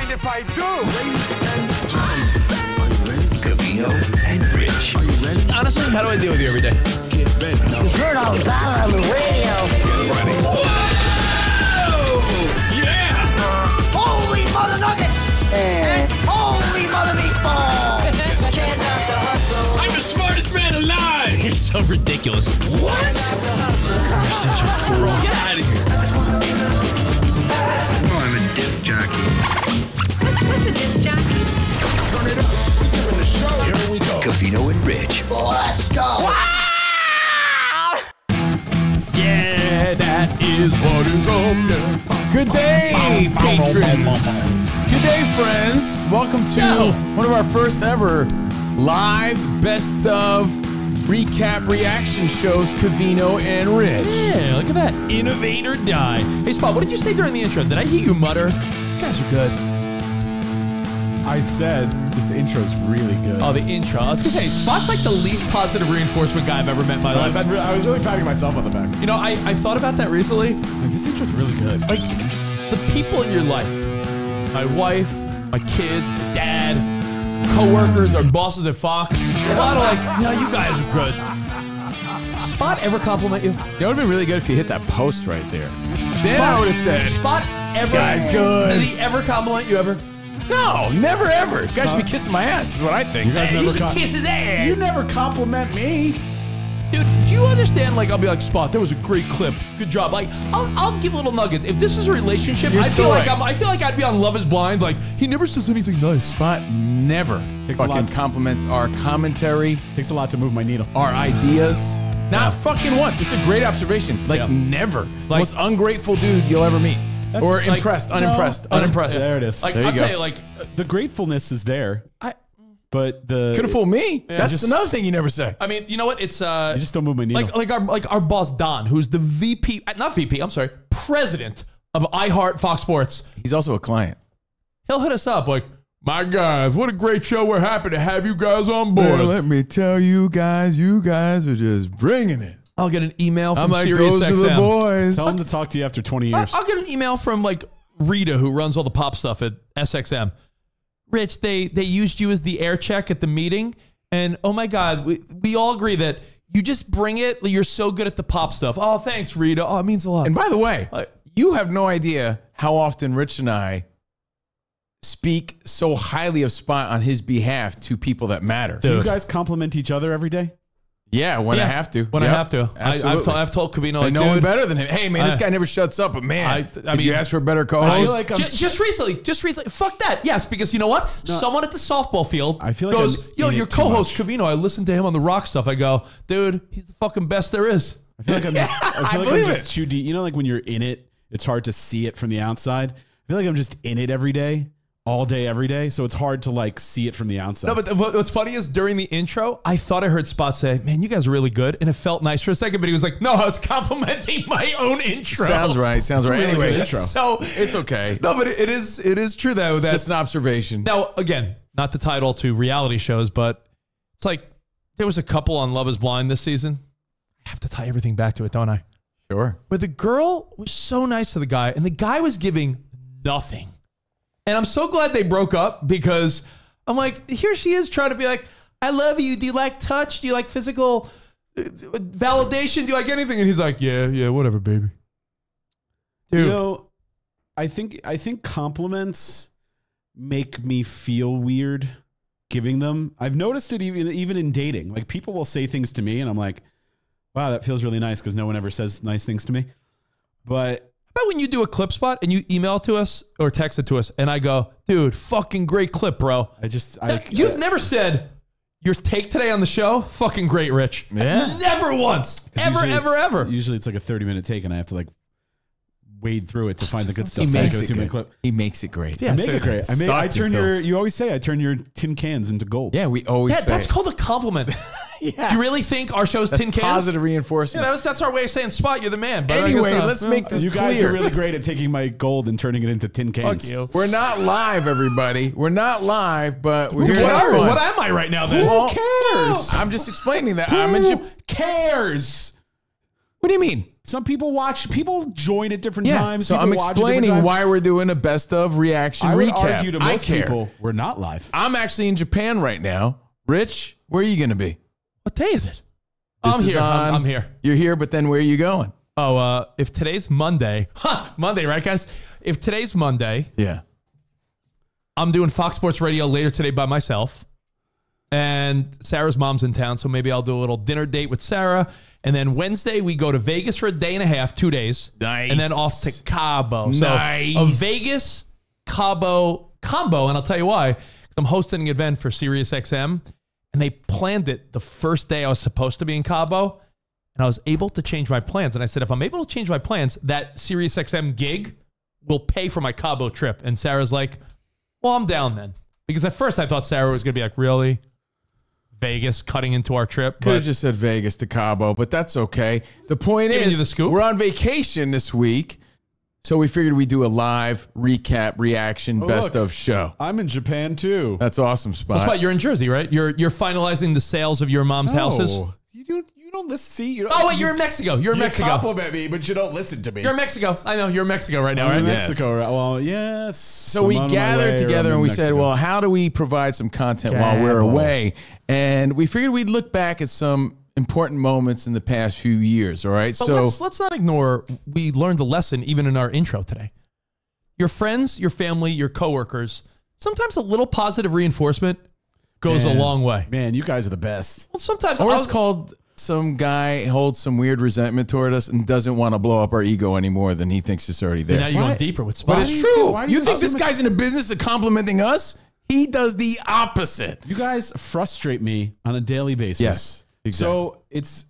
mind if I do? Covino and Rich. Are you ready? Honestly, how do I deal with you every day? Get ready. You heard all about it on the radio. Get ready. Whoa! Yeah! Holy mother nugget! And holy mother meatball! Can't knock the hustle. I'm the smartest man alive! You're so ridiculous. What? You're such a fool. Get out of here. Oh, I'm a disc jockey. What's a disc jockey? Turn it up. We're doing the show. Here we go. Covino and Rich. Let's go! Yeah, that is what is up there. Good day, patrons. Good day, friends. Welcome to one of our first ever live best of recap reaction shows, Covino and Rich. Yeah, look at that. Innovate or die. Hey, Spot, what did you say during the intro? Did I hear you mutter? You guys are good. I said this intro's really good. Oh, the intro. I was gonna say, Spot's like the least positive reinforcement guy I've ever met in my life. I was really patting myself on the back. You know, I thought about that recently. Like, this intro's really good. Like, the people in your life, my wife, my kids, my dad, co-workers, our bosses at Fox, a lot of like, no, you guys are good. Spot ever compliment you? It would have been really good if you hit that post right there. Then I would have said, Spot ever? this guy's good. Does he ever compliment you ever? No, never ever. You guys should be kissing my ass, is what I think. You guys He never should kiss his ass. You never compliment me. Dude, do you understand? Like, I'll be like, Spot, that was a great clip. Good job. Like, I'll give little nuggets. If this was a relationship, You're I so feel like right. I feel like I'd be on Love Is Blind. Like, he never says anything nice. Spot never Takes a fucking lot. compliments our commentary, Takes a lot to move my needle. our ideas. Not fucking once. It's a great observation. Like, Yeah. never. Like- Most ungrateful dude you'll ever meet. That's Or like- impressed, unimpressed, No, unimpressed. There it is. Like, There you I'll go. tell you, like, The gratefulness is there, I but the Could have fooled me. That's just- another thing you never say. mean, you know what? It's I just don't move my needle. like our boss Don, who's the VP, not VP, I'm sorry, president of iHeart Fox Sports. He's also a client. He'll hit us up like, my guys, what a great show. We're happy to have you guys on board. Let me tell you guys are just bringing it. I'll get an email from I'm like, Sirius those are the XM. boys. Tell him to talk to you after 20 years. I'll get an email from like Rita, who runs all the pop stuff at SXM. Rich, they used you as the air check at the meeting, and oh my God, we all agree that you just bring it. You're so good at the pop stuff. Oh, thanks, Rita. Oh, it means a lot. And by the way, you have no idea how often Rich and I speak so highly of Spot on his behalf to people that matter. Do you guys compliment each other every day? Yeah, when I have to. When I Yep, have to. absolutely. I've told Covino, I like, know him dude, better than him. Hey, man, this I- guy never shuts up, but man, I did you mean, ask for a better I co-host? feel like I'm just recently, fuck that. Yes, because you know what? Someone at the softball field I feel like goes, I'm yo, in your it too co-host much. Covino, I listened to him on the rock stuff. I go, dude, he's the fucking best there is. I feel like I'm just, I feel like I'm believe just it. too deep. You know, like when you're in it, it's hard to see it from the outside. I feel like I'm just in it every day, all day, every day. So it's hard to like see it from the outside. No, but what's funny is during the intro, I thought I heard Spot say, man, you guys are really good. And it felt nice for a second, but he was like, no, I was complimenting my own intro. Sounds right. Sounds right. really Anyway, good intro. So it's okay. no, but it is true though. It's That just an observation. now, again, not to tie it all to reality shows, but it's like there was a couple on Love Is Blind this season. I have to tie everything back to it, don't I? Sure. Where the girl was so nice to the guy, and the guy was giving nothing. And I'm so glad they broke up, because I'm like, here she is trying to be like, I love you. Do you like touch? Do you like physical validation? Do you like anything? And he's like, yeah, whatever, baby. Dude. You know, I think compliments make me feel weird giving them. I've noticed it even in dating. Like, people will say things to me and I'm like, wow, that feels really nice, because no one ever says nice things to me. But How about when you do a clip Spot and you email it to us or text it to us, and I go, dude, fucking great clip, bro. You've never said your take today on the show, fucking great, Rich. Yeah. Never once. Ever. Usually it's like a 30-minute take and I have to like wade through it to find the good stuff. He So I makes go it 2-minute good. clip. He makes it great. Yeah, I make it great. I turn Sucked you always say I turn your tin cans into gold. Yeah, we always Yeah, say that's it. called a compliment. Yeah. Do you really think our show's That's tin cans? positive reinforcement. Yeah, that's our way of saying, Spot, you're the man. But I guess Anyway, not. let's make this You guys clear. are really great at taking my gold and turning it into tin cans. Fuck you. We're not live, everybody. We're not live, but we're here to What, have fun. what am I right now then? Who cares? I'm just explaining that. Who cares? What do you mean? Some people watch. People join at different times. So People I'm watch at different explaining times. why we're doing a best of reaction I would recap. argue to most people we're not live. I'm actually in Japan right now. Rich, where are you going to be? What day is it? This I'm is here. on- I'm here. You're here, but then where are you going? Oh, if today's Monday, Monday, right, guys? If today's Monday, Yeah. I'm doing Fox Sports Radio later today by myself. And Sarah's mom's in town, so maybe I'll do a little dinner date with Sarah. And then Wednesday, we go to Vegas for a day and a half, 2 days. Nice. And then off to Cabo. Nice. So a Vegas, Cabo combo. And I'll tell you why. 'Cause I'm hosting an event for SiriusXM. And they planned it the first day I was supposed to be in Cabo. And I was able to change my plans. And I said, if I'm able to change my plans, that SiriusXM gig will pay for my Cabo trip. And Sarah's like, well, I'm down then. Because at first I thought Sarah was going to be like, really? Vegas cutting into our trip? Could have just said Vegas to Cabo, but that's okay. The point Giving is, you the scoop? we're on vacation this week, so we figured we'd do a live recap, reaction, best look. of show. I'm in Japan too. That's awesome, Spot. Spot, you're in Jersey, right? You're finalizing the sales of your mom's houses. You don't listen. See, you don't, Oh, wait, you're in Mexico. You're in you Mexico. compliment me, but you don't listen to me. You're in Mexico. I know. You're in Mexico right now, I'm right? in Yes. Mexico. Right? Well, yes. So we gathered together and we said, well, how do we provide some content while we're Cabo. away? And we figured we'd look back at some important moments in the past few years, all right? But So let's not ignore, we learned a lesson even in our intro today. Your friends, your family, your coworkers, sometimes a little positive reinforcement goes a long way. Man, you guys are the best. Well, sometimes or it's called some guy holds some weird resentment toward us and doesn't want to blow up our ego any more than he thinks it's already there. now you're Why- going deeper with Spot. But it's do you true. think- why do You you think this assume guy's in the business of complimenting us? He does the opposite. You guys frustrate me on a daily basis. Yes, exactly. So it's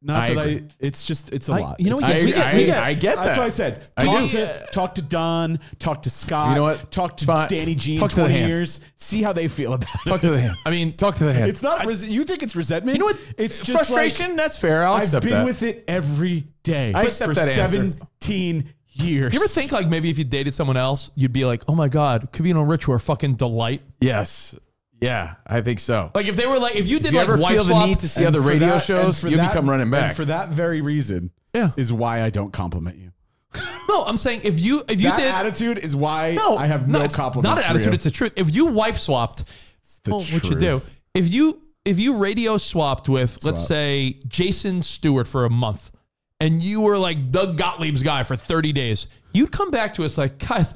not I that agree. it's a lot. you know It's- what, I get That's that. what I said. I Talk to Don, talk to Scott, You know what? talk to Spot. Danny G in Talk to the 20 hand. years. See how they feel about it. Talk to the hand. I mean, Talk to the hand. It's not you think it's resentment. You know what? It's just frustration. Like, That's fair. I'll I've accept been that. with it every day. I accept for that answer. 17 years. you ever think like maybe if you dated someone else, you'd be like, oh my God, Covino and Rich were a fucking delight. Yes. Yeah, I think so. Like if they were like, if you did If you like ever wife feel the swap, need to see And other for radio that- and shows, for you'll that- become running back. And for that very reason, is why I don't compliment you. no, I'm saying if you That did attitude is why no, I have no it's compliments. not an for attitude, you. it's the truth. If you wife swapped, the what you do? truth. If you radio swapped with, let's Swap. say, Jason Stewart for a month, and you were like Doug Gottlieb's guy for 30 days, you'd come back to us like, guys,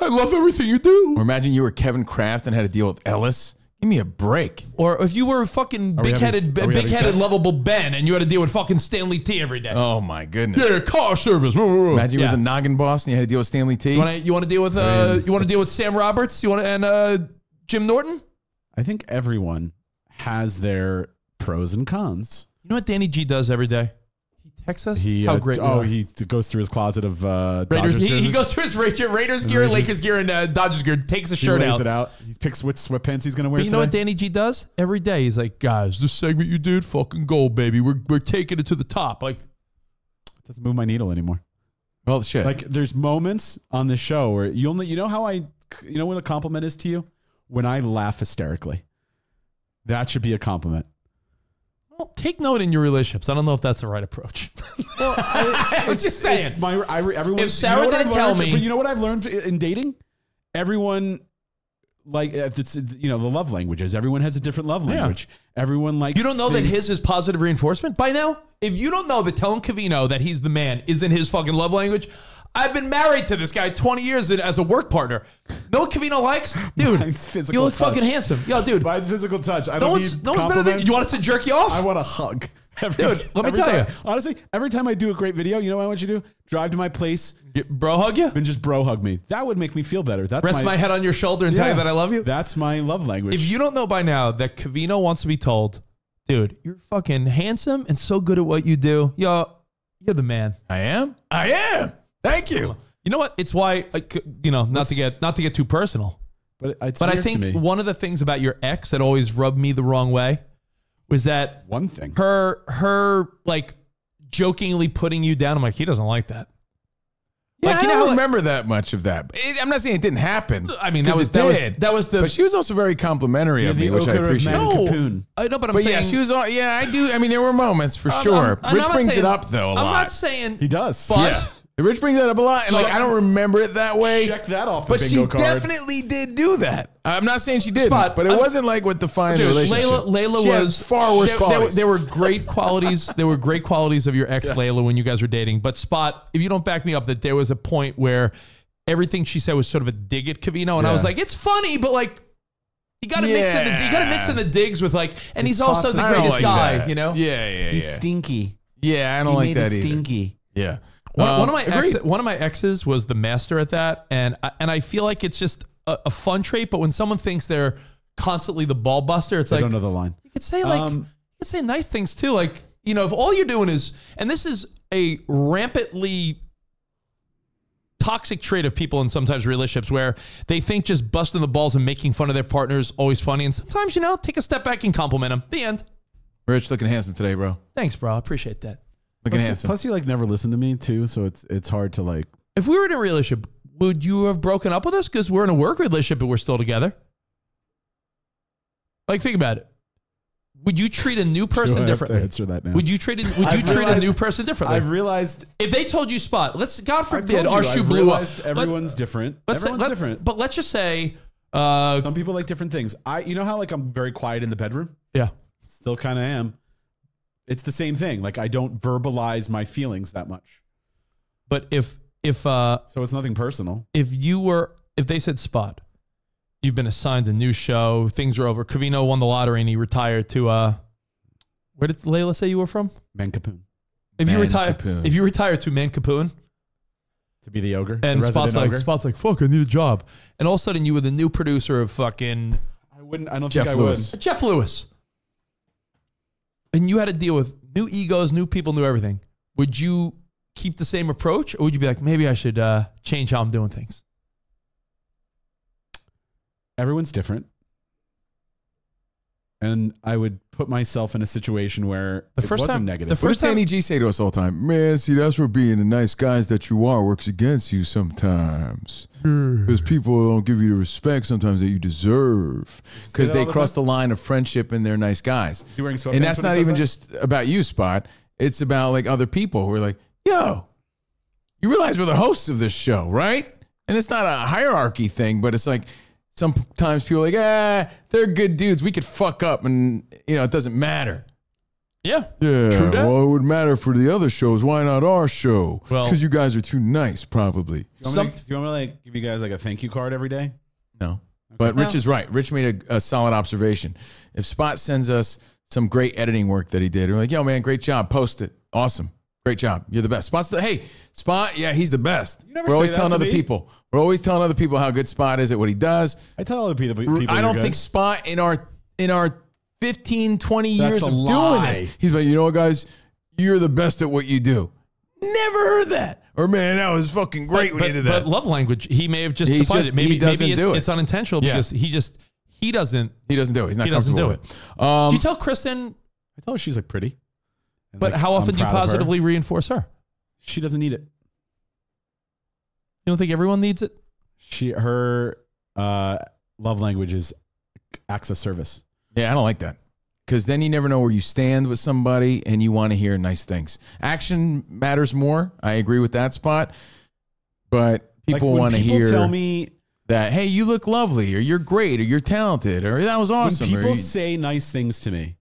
I love everything you do. Or imagine you were Kevin Kraft and had to deal with Ellis. Give me a break. Or if you were fucking we having big-headed, sex? lovable Ben, and you had to deal with fucking Stanley T every day. Oh my goodness. Yeah, car service. Imagine you Yeah. were the noggin boss and you had to deal with Stanley T. You want to deal with Sam Roberts? And Jim Norton? I think everyone has their pros and cons. You know what Danny G does every day? He texts us He how great we are. he goes through his closet of Raiders. Dodgers He jerseys. goes through his Raiders gear, Raiders. Lakers gear, and Dodgers gear. Takes the He shirt lays out. it out. He picks which sweatpants he's going to wear But you know what today. Danny G does every day? He's like, guys, this segment you did, fucking gold, baby. We're taking it to the top. Like, It doesn't move my needle anymore. Well, shit. Like there's moments on the show where you know how you know what a compliment is to you? When I laugh hysterically. That should be a compliment. well, take note in your relationships. I don't know if that's the right approach. Well, I'm just saying. It's everyone. If Sarah didn't tell me- but you know what I've learned in dating? Everyone, like, it's the love languages. Everyone has a different love language. Everyone likes. You don't know that things- his is positive reinforcement by now? If you don't know that telling Covino that he's the man isn't his fucking love language, I've been married to this guy 20 years as a work partner. Know what Covino likes? Dude, Mine's physical you look touch. fucking handsome. Yo, dude. Mine's physical touch. I No don't one's need better than compliments. you. Want us to jerk you off? I want a hug. Dude, let me every tell time. you. Honestly, every time I do a great video, you know what I want you to do? Drive to my place Bro hug you? and just bro hug me. That would make me feel better. That's Rest my head on your shoulder and tell you Yeah. that I love you? That's my love language. If you don't know by now that Covino wants to be told, dude, you're fucking handsome and so good at what you do. Yo, you're the man. I am? I am. Thank you. You know what? It's why, not to get too personal. but it's But I weird to think me. one of the things about your ex that always rubbed me the wrong way was that One thing. her like jokingly putting you down. I'm like, he doesn't like that. Yeah, Like, I you know don't how remember that much of that. I'm not saying it didn't happen. I mean, 'cause that it was did. But she was also very complimentary of me, which I appreciate. I know, but I'm But saying yeah, she was all, yeah, I do. I mean, there were moments for sure. I'm Rich not brings saying- it up, though, a lot. I'm not saying He does. but Yeah. Rich brings that up a lot, and like I don't remember it that way. Check that off the But she bingo card. definitely did do that. I'm not saying she didn't, Spot. but it wasn't like what defined the Dude, relationship. Layla She had was far worse qualities. There were great qualities. There were great qualities of your ex Layla when you guys were dating. But Spot, if you don't back me up, that there was a point where everything she said was sort of a dig at Covino, and I was like, it's funny, but like you got to mix in the digs with like, and he's also the I don't greatest like guy, that. you know? Yeah. He's stinky. Yeah, I don't like that either. Stinky. Yeah. One of agreed. my exes was the master at that, and I feel like it's just a fun trait. But when someone thinks they're constantly the ball buster, it's I like don't know the line. you could say nice things too. Like, you know, if all you're doing is, and this is a rampantly toxic trait of people in sometimes relationships where they think just busting the balls and making fun of their partner is always funny, and sometimes, you know, take a step back and compliment them. The end. Rich looking handsome today, bro. Thanks, bro. I appreciate that. Looking handsome. Plus, you like never listen to me too, so it's hard to like. If we were in a relationship, would you have broken up with us because we're in a work relationship but we're still together? Like, think about it. Would you treat a new person differently? Answer that now. Would you treat a new person differently? I've realized. If they told you, Spot, God forbid, I've our shoe I've blew up. realized everyone's different. Everyone's different. But let's just say, some people like different things. You know how like I'm very quiet in the bedroom. yeah. Still kind of am. It's the same thing. Like I don't verbalize my feelings that much. But if So it's nothing personal. if they said, Spot, you've been assigned a new show, things are over. Covino won the lottery and he retired to where did Layla say you were from? Mancapoon. If you Mancapoon. retire to Mancapoon, To be the ogre. and the resident ogre. Spot's like, fuck, I need a job. And all of a sudden you were the new producer of fucking I don't Jeff think I Lewis. would. Jeff Lewis. And you had to deal with new egos, new people, new everything. Would you keep the same approach, or would you be like, maybe I should change how I'm doing things? Everyone's different. And I would put myself in a situation where it wasn't negative. What does Danny G say to us all the time? Man, see, that's where being the nice guys that you are works against you sometimes. Because people don't give you the respect sometimes that you deserve. Because they cross the line of friendship and they're nice guys. Is he wearing sweatpants And that's when he not says even that? just about you, Spot. It's about like other people who are like, yo, you realize we're the hosts of this show, right? And it's not a hierarchy thing, but it's like, sometimes people are like, they're good dudes. We could fuck up and, you know, it doesn't matter. Yeah. Yeah, True that. well, it would matter for the other shows. Why not our show? Well- Because you guys are too nice, probably. Do you want me to like give you guys like a thank you card every day? No. But Rich is right. Rich made a solid observation. If Spot sends us some great editing work that he did, we're like, yo, man, great job. Post it. Awesome. Great job. You're the best. Hey, Spot, yeah, he's the best. never We're always say that telling to other me. people. We're always telling other people how good Spot is at what he does. I tell other people. I don't you're think good. Spot in our 15, 20 That's years a of lie. doing this, he's like, you know what, guys, you're the best at what you do. Never heard that. Or man, that was fucking great when you did that. But love language, he may have just He's defined just- it. Maybe he doesn't maybe do it. it's unintentional Yeah. because he doesn't. He doesn't do it. He's not He doesn't comfortable do with it. Do you tell Kristen? I tell her she's like pretty. And, But like, how I'm often do you proud of her. positively reinforce her? She doesn't need it. You don't think everyone needs it? Her love language is acts of service. Yeah, I don't like that. Because then you never know where you stand with somebody and you want to hear nice things. Action matters more. I agree with that, Spot. But people Like, when want to people hear tell me that, hey, you look lovely, or you're great, or you're talented, or that was awesome. when or people you- say nice things to me,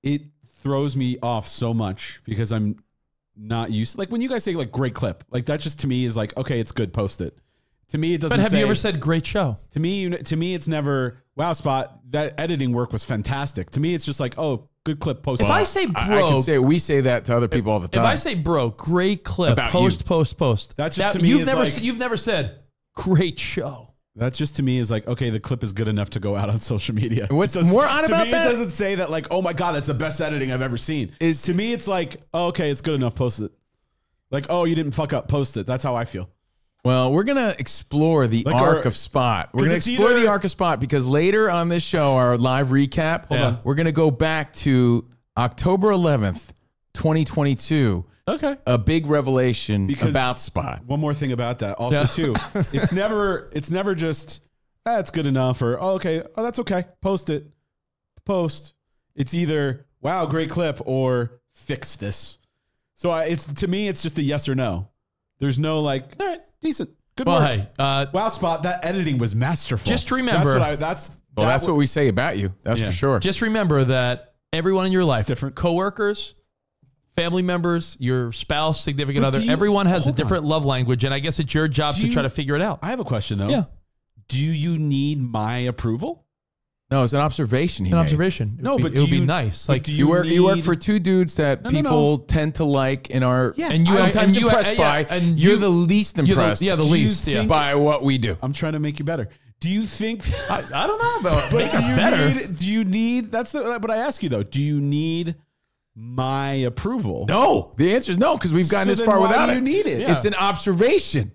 it throws me off so much because I'm not used. Like when you guys say like great clip, like that just to me is like, okay, it's good, post it. To me, it doesn't. But have say, you ever said great show? To me, it's never. Wow, Spot, that editing work was fantastic. To me, it's just like, oh, good clip, post. If it. I say I bro, can say we say that to other people all the time. if I say bro, great clip, About post, you. post. That's just to me You've is never like- you've never said great show. That's just to me is like, okay, the clip is good enough to go out on social media. And what's It does- more odd to about me, that- it doesn't say that like, oh my god, that's the best editing I've ever seen. Is- To me, it's like, oh, okay, it's good enough, post it. Like, oh, you didn't fuck up, post it. That's how I feel. Well, we're going to explore the Like arc our- of Spot. We're 'cause going to it's explore either- the arc of Spot because later on this show, our live recap, on. we're going to go back to October 11th, 2022 Okay. a big revelation Because- about Spot. One more thing about that, also too, it's never just it's good enough or that's okay. Post it. It's either wow, great clip or fix this. So it's to me, it's just a yes or no. There's no like, all right, decent, good Well, work. hey, Wow, Spot, that editing was masterful. Just remember- that's That's what we say about you. That's Yeah. for sure. just remember that everyone in your life, different. coworkers, family members, your spouse, significant But other, do you- everyone has a hold different love language, and I guess it's your job Do to you- try to figure it out. I have a question though. Yeah. Do you need my approval? No, it's an observation. He An made. observation. No, but it would do be you- nice. but Like do You work. You work need- for two dudes that No, no, people no. tend to like and are Yeah. And you- sometimes and you- impressed yeah, by. and You're you- the least you're the- impressed. yeah, the Do you least. Yeah. think- by what we do. I'm trying to make you better. Do you think? I don't know about But make us better. do you need? That's what I ask you though. Do you need my approval? No, the answer is no because we've gotten So this then far why without do you it. need it? It's an observation.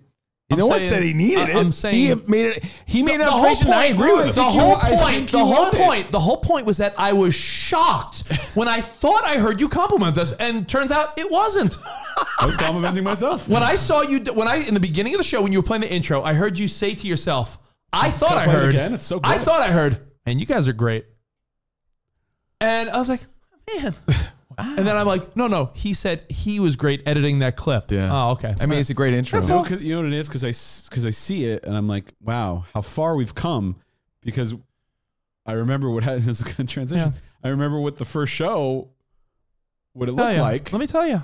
I'm No one saying- said he needed it. I'm saying- he made it. He made an The whole observation. and I agree with the him. whole I point. think The you whole want it. point. The whole point was that I was shocked when I thought I heard you compliment us, and turns out it wasn't. I was complimenting myself. When I saw you, in the beginning of the show when you were playing the intro, I heard you say to yourself, "I thought Can I I play it heard." again? It's so good. I thought I heard, and you guys are great. And I was like, man. And then I'm like, no. He said he was great editing that clip. Yeah. Oh, okay. I mean, it's a great intro. You know what it is? Because I see it and I'm like, wow, how far we've come. Because I remember what had this is a good transition. Yeah. I remember what the first show would it Tell look ya. like. Let me tell you.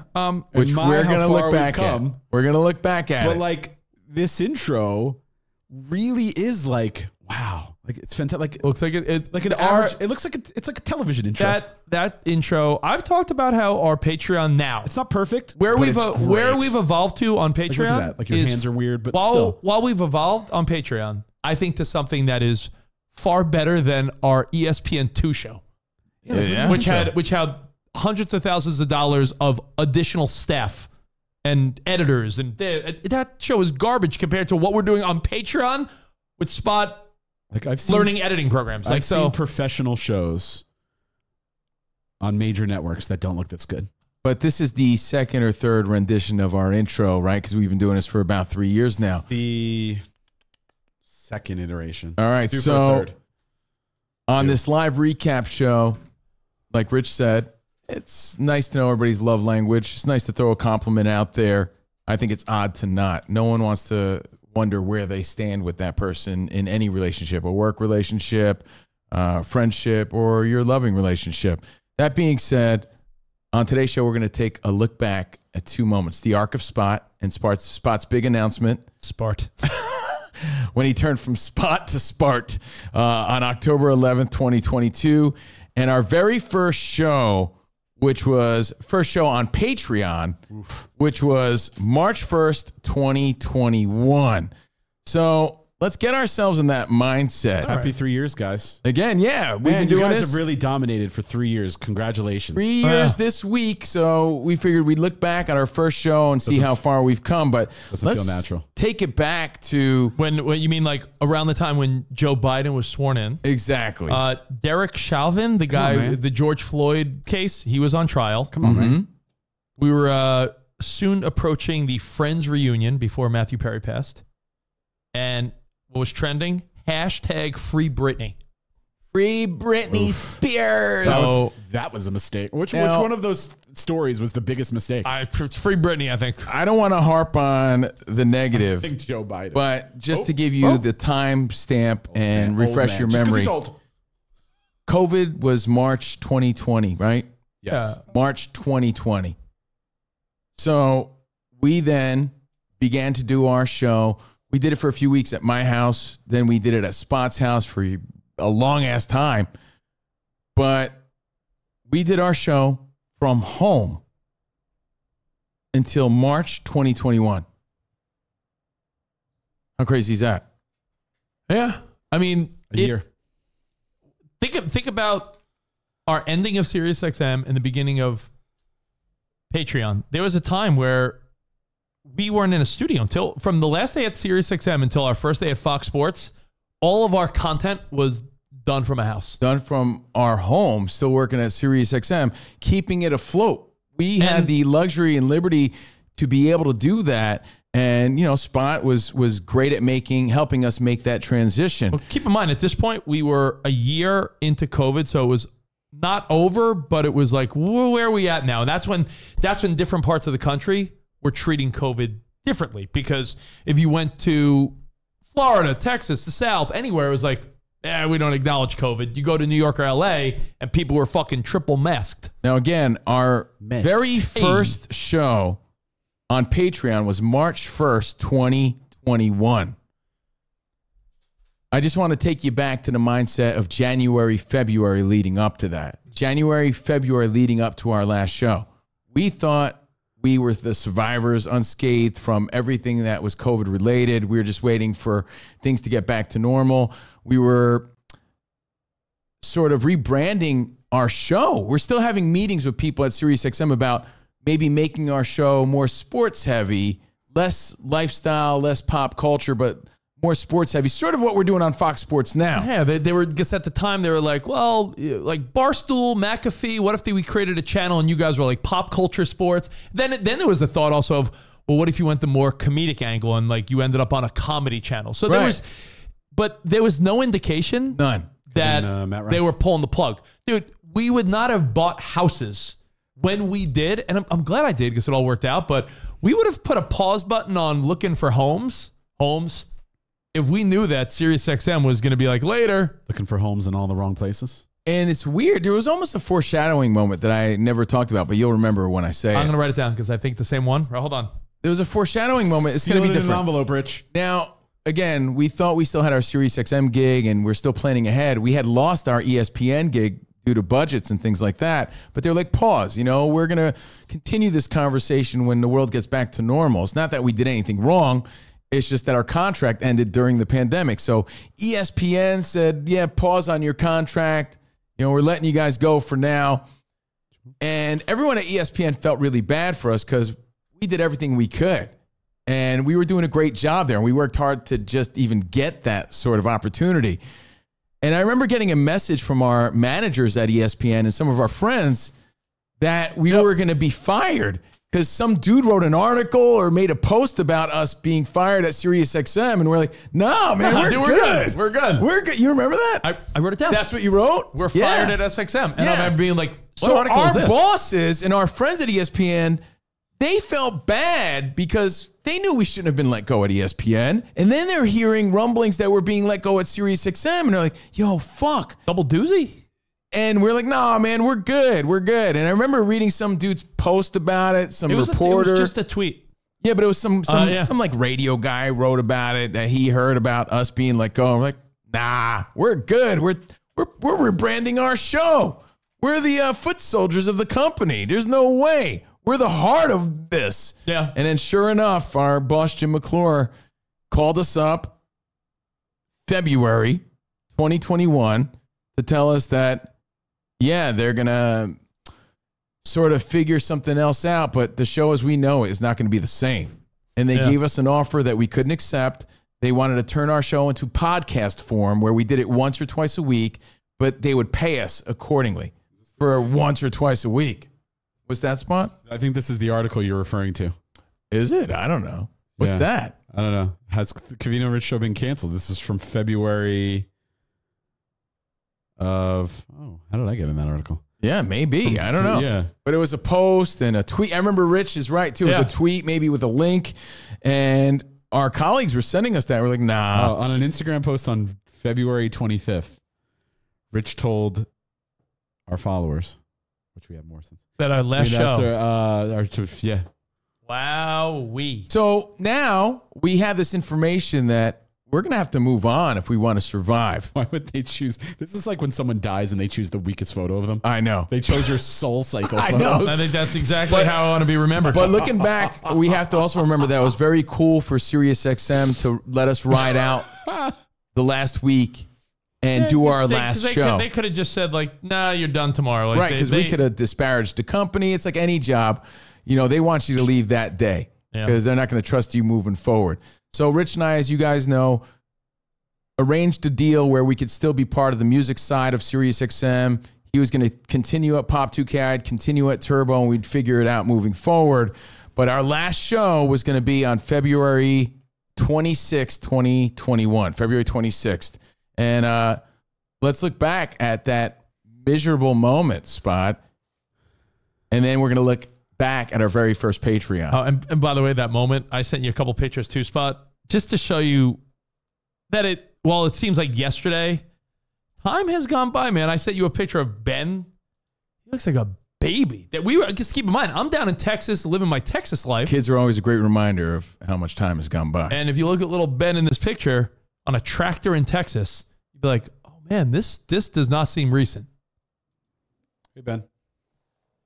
Which My, we're how gonna far look we've back at. come. We're gonna look back at But it. like this intro really is like, wow, like it's fantastic. Like Looks like it like an average. It looks like it's like a television intro. that intro. I've talked about how our Patreon now, It's not perfect. where but we've it's where great. we've evolved to on Patreon. Like, look at that. Like your is hands are weird, but while still. we've evolved on Patreon, I think to something that is far better than our ESPN2 show, Yeah. which had hundreds of thousands of dollars of additional staff and editors, and that show is garbage compared to what we're doing on Patreon with Spot Like I've seen learning editing programs. Like I've so, seen professional shows on major networks that don't look this good. But this is the second or third rendition of our intro, right? Because we've been doing this for about 3 years now. The second iteration. All right, Due for a so third. on this live recap show, like Rich said, it's nice to know everybody's love language. It's nice to throw a compliment out there. I think it's odd to not. No one wants to wonder where they stand with that person in any relationship, a work relationship, friendship, or your loving relationship. That being said, on today's show, we're going to take a look back at two moments: the arc of Spot and Spot's big announcement Spart. when he turned from Spot to Spart on October 11th, 2022, and our very first show, which was first show on Patreon, which was March 1st, 2021. So let's get ourselves in that mindset. Happy 3 years, guys. Again, yeah, we've Man, been you doing guys this have really dominated for 3 years. Congratulations. 3 years this week. So we figured we'd look back at our first show and see how far we've come. But Doesn't let's feel natural. take it back to When you mean like around the time when Joe Biden was sworn in, exactly. Derek Chauvin, the guy, man. the George Floyd case, he was on trial. Come on, man. We were soon approaching the Friends reunion before Matthew Perry passed. And what was trending? Hashtag Free Britney. Free Britney Spears. That was a mistake. Which Now- one of those stories was the biggest mistake? It's Free Britney, I think. I don't want to harp on the I negative, think Joe Biden. but just to give you the time stamp and Man, old refresh man. your Just 'cause memory, he's old. COVID was March 2020, right? Yes. March 2020. So we then began to do our show. We did it for a few weeks at my house. Then we did it at Spot's house for a long ass time. But we did our show from home until March 2021. How crazy is that? Yeah. I mean, A year. think about our ending of SiriusXM and the beginning of Patreon. There was a time where we weren't in a studio until from the last day at SiriusXM until our first day at Fox Sports. All of our content was done from a house. Done from our home, still working at SiriusXM, keeping it afloat. we had the luxury and liberty to be able to do that. And, you know, Spot was great at helping us make that transition. Well, keep in mind, at this point, we were a year into COVID, so it was not over, but it was like, where are we at now? And that's when different parts of the country were treating COVID differently. Because if you went to Florida, Texas, the South, anywhere, it was like, we don't acknowledge COVID. You go to New York or LA, and people were fucking triple masked. Now, again, our very first show on Patreon was March 1st, 2021. I just want to take you back to the mindset of January, February leading up to that. January, February leading up to our last show. We thought we were the survivors, unscathed from everything that was COVID related. We were just waiting for things to get back to normal. We were sort of rebranding our show. We're still having meetings with people at SiriusXM about maybe making our show more sports heavy, less lifestyle, less pop culture, but more sports heavy, sort of what we're doing on Fox Sports now. Yeah, they were, because at the time they were like, well, like Barstool, McAfee, what if we created a channel and you guys were like pop culture sports? Then there was a thought also of, well, what if you went the more comedic angle and like you ended up on a comedy channel? So there was no indication None. that they were pulling the plug. Dude, we would not have bought houses when we did, and I'm glad I did because it all worked out, but we would have put a pause button on looking for homes, if we knew that SiriusXM was going to be like later. Looking for homes in all the wrong places. And it's weird. There was almost a foreshadowing moment that I never talked about, but you'll remember when I say I'm going to write it down because I think the same one. Hold on. There was a foreshadowing moment. It's going to be different. In an envelope, Rich. Now, again, we thought we still had our SiriusXM gig and we're still planning ahead. We had lost our ESPN gig due to budgets and things like that. But they're like, pause, we're going to continue this conversation when the world gets back to normal. It's not that we did anything wrong. It's just that our contract ended during the pandemic. So ESPN said, yeah, pause on your contract. We're letting you guys go for now. And everyone at ESPN felt really bad for us because we did everything we could. And we were doing a great job there. And we worked hard to just even get that sort of opportunity. And I remember getting a message from our managers at ESPN and some of our friends that we were going to be fired because some dude wrote an article or made a post about us being fired at SiriusXM. And we're like, no, man, we're good. We're good. We're good. You remember that? I wrote it down. That's what you wrote? We're fired at SXM. And I remember being like, what article our is this? Bosses and our friends at ESPN, they felt bad because they knew we shouldn't have been let go at ESPN. And then they're hearing rumblings that we're being let go at SiriusXM. And they're like, yo, fuck. Double doozy? And we're like, nah, man, we're good. We're good. And I remember reading some dude's post about it, some reporter. It was just a tweet. Yeah, but it was some like radio guy wrote about it that he heard about us being let go. And we're like, nah, we're good. We're rebranding our show. We're the foot soldiers of the company. There's no way. We're the heart of this. Yeah. And then sure enough, our boss, Jim McClure, called us up February 2021 to tell us that, yeah, they're going to sort of figure something else out, but the show as we know it is not going to be the same. And they gave us an offer that we couldn't accept. They wanted to turn our show into podcast form where we did it once or twice a week, but they would pay us accordingly for once or twice a week. Was that Spot? I think this is the article you're referring to. Is it? I don't know. What's that? I don't know. Has Covino Rich Show been canceled? This is from February of... Oh, how did I get in that article? Yeah, maybe. I don't know. Yeah. But it was a post and a tweet. I remember Rich is right, too. It was a tweet maybe with a link. And our colleagues were sending us that. We're like, nah. On an Instagram post on February 25th, Rich told our followers, which we have more since. That our last show. Yeah. Wow. So now we have this information that we're going to have to move on if we want to survive. Why would they choose? This is like when someone dies and they choose the weakest photo of them. I know. They chose your soul cycle I photos. know. I think that's exactly how I want to be remembered. But looking back, we have to also remember that it was very cool for SiriusXM to let us ride out the last week and do our last show. They could have just said, like, nah, you're done tomorrow. Like, right, because we could have disparaged the company. It's like any job. They want you to leave that day because they're not going to trust you moving forward. So Rich and I, as you guys know, arranged a deal where we could still be part of the music side of SiriusXM. He was going to continue at Pop 2K, I'd continue at Turbo, and we'd figure it out moving forward. But our last show was going to be on February 26th, 2021, February 26th. And let's look back at that miserable moment, Spot. And then we're going to look back at our very first Patreon. Oh, and by the way, that moment, I sent you a couple pictures too, Spot, just to show you that while it seems like yesterday, time has gone by, man. I sent you a picture of Ben. He looks like a baby. Just keep in mind, I'm down in Texas, living my Texas life. Kids are always a great reminder of how much time has gone by. And if you look at little Ben in this picture on a tractor in Texas, you'd be like, oh man, this does not seem recent. Hey, Ben.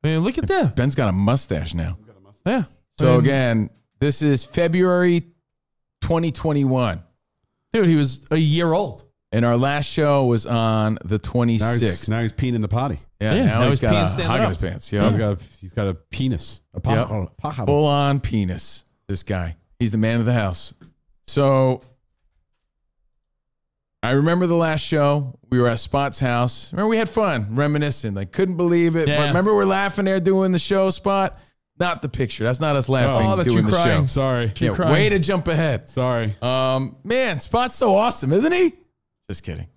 I mean, look at that. Ben's got a mustache now. Yeah. So again, this is February 2021. Dude, he was a year old. And our last show was on the 26th. Now he's peeing in the potty. Yeah, Yeah, now now he's he's got peeing a standing hog in up. his pants. Yeah. He's got a penis. A Yep. pájaro. Full on penis. This guy. He's the man of the house. So I remember the last show. We were at Spot's house. Remember, we had fun reminiscing. Like, couldn't believe it. Yeah. But remember, we're laughing there doing the show, Spot? Not the picture. That's not us laughing Oh, that's doing you the crying. show. Sorry. Yeah, crying. way to jump ahead. Sorry. Man, Spot's so awesome, isn't he? Just kidding.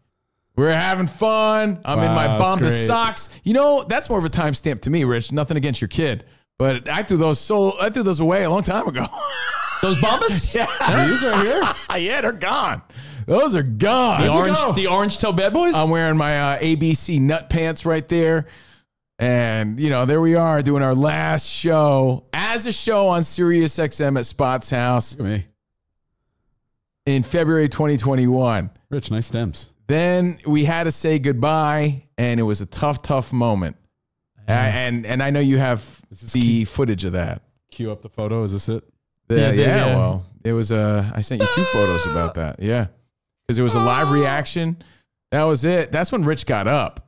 We're having fun. I'm in my Wow, that's Bombas great. socks. You know, that's more of a timestamp to me, Rich. Nothing against your kid, but I threw those away a long time ago. Those Bombas? Yeah, these are here. Yeah, they're gone. Those are gone. The orange toe bad boys? I'm wearing my ABC nut pants right there. And, you know, there we are doing our last show as a show on Sirius XM at Spot's house Look at me. in February 2021. Rich, nice stems. Then we had to say goodbye, and it was a tough moment. And I know you have the footage of that. Cue up the photo. Is this it? Yeah, well, it was I sent you 2 photos about that. Yeah. Because it was a live reaction. That was it. That's when Rich got up.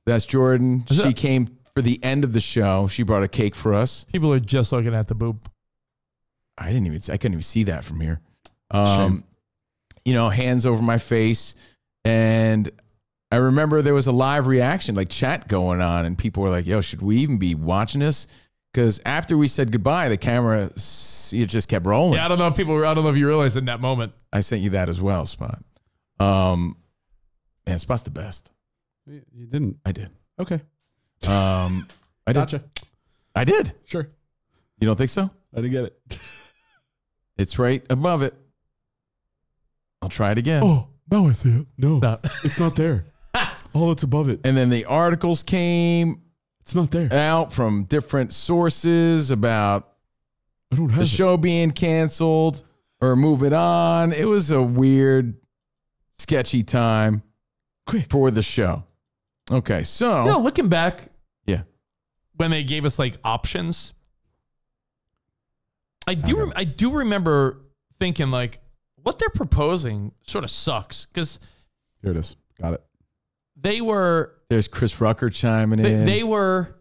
That's Jordan. She came for the end of the show. She brought a cake for us. People are just looking at the boob. I couldn't even see that from here. Shame. You know, hands over my face. And I remember there was a live reaction, like chat going on, and people were like, yo, should we even be watching this? Because after we said goodbye, the camera, it just kept rolling. Yeah, I don't know if you realized in that moment. I sent you that as well, Spot. Man, Spot's the best. You didn't. I did. Okay. I did. Gotcha. I did. Sure. You don't think so? I didn't get it. It's right above it. I'll try it again. Oh, now I see it. No, No. it's not there. Oh, it's above it. And then the articles came It's not there. out from different sources about I don't have the it. show being canceled or moving on. It was a weird, sketchy time for the show. Okay, so You know, looking back, yeah, when they gave us like options, I do remember thinking like, what they're proposing sort of sucks because Here it is. Got it. there's Chris Rucker chiming in. they were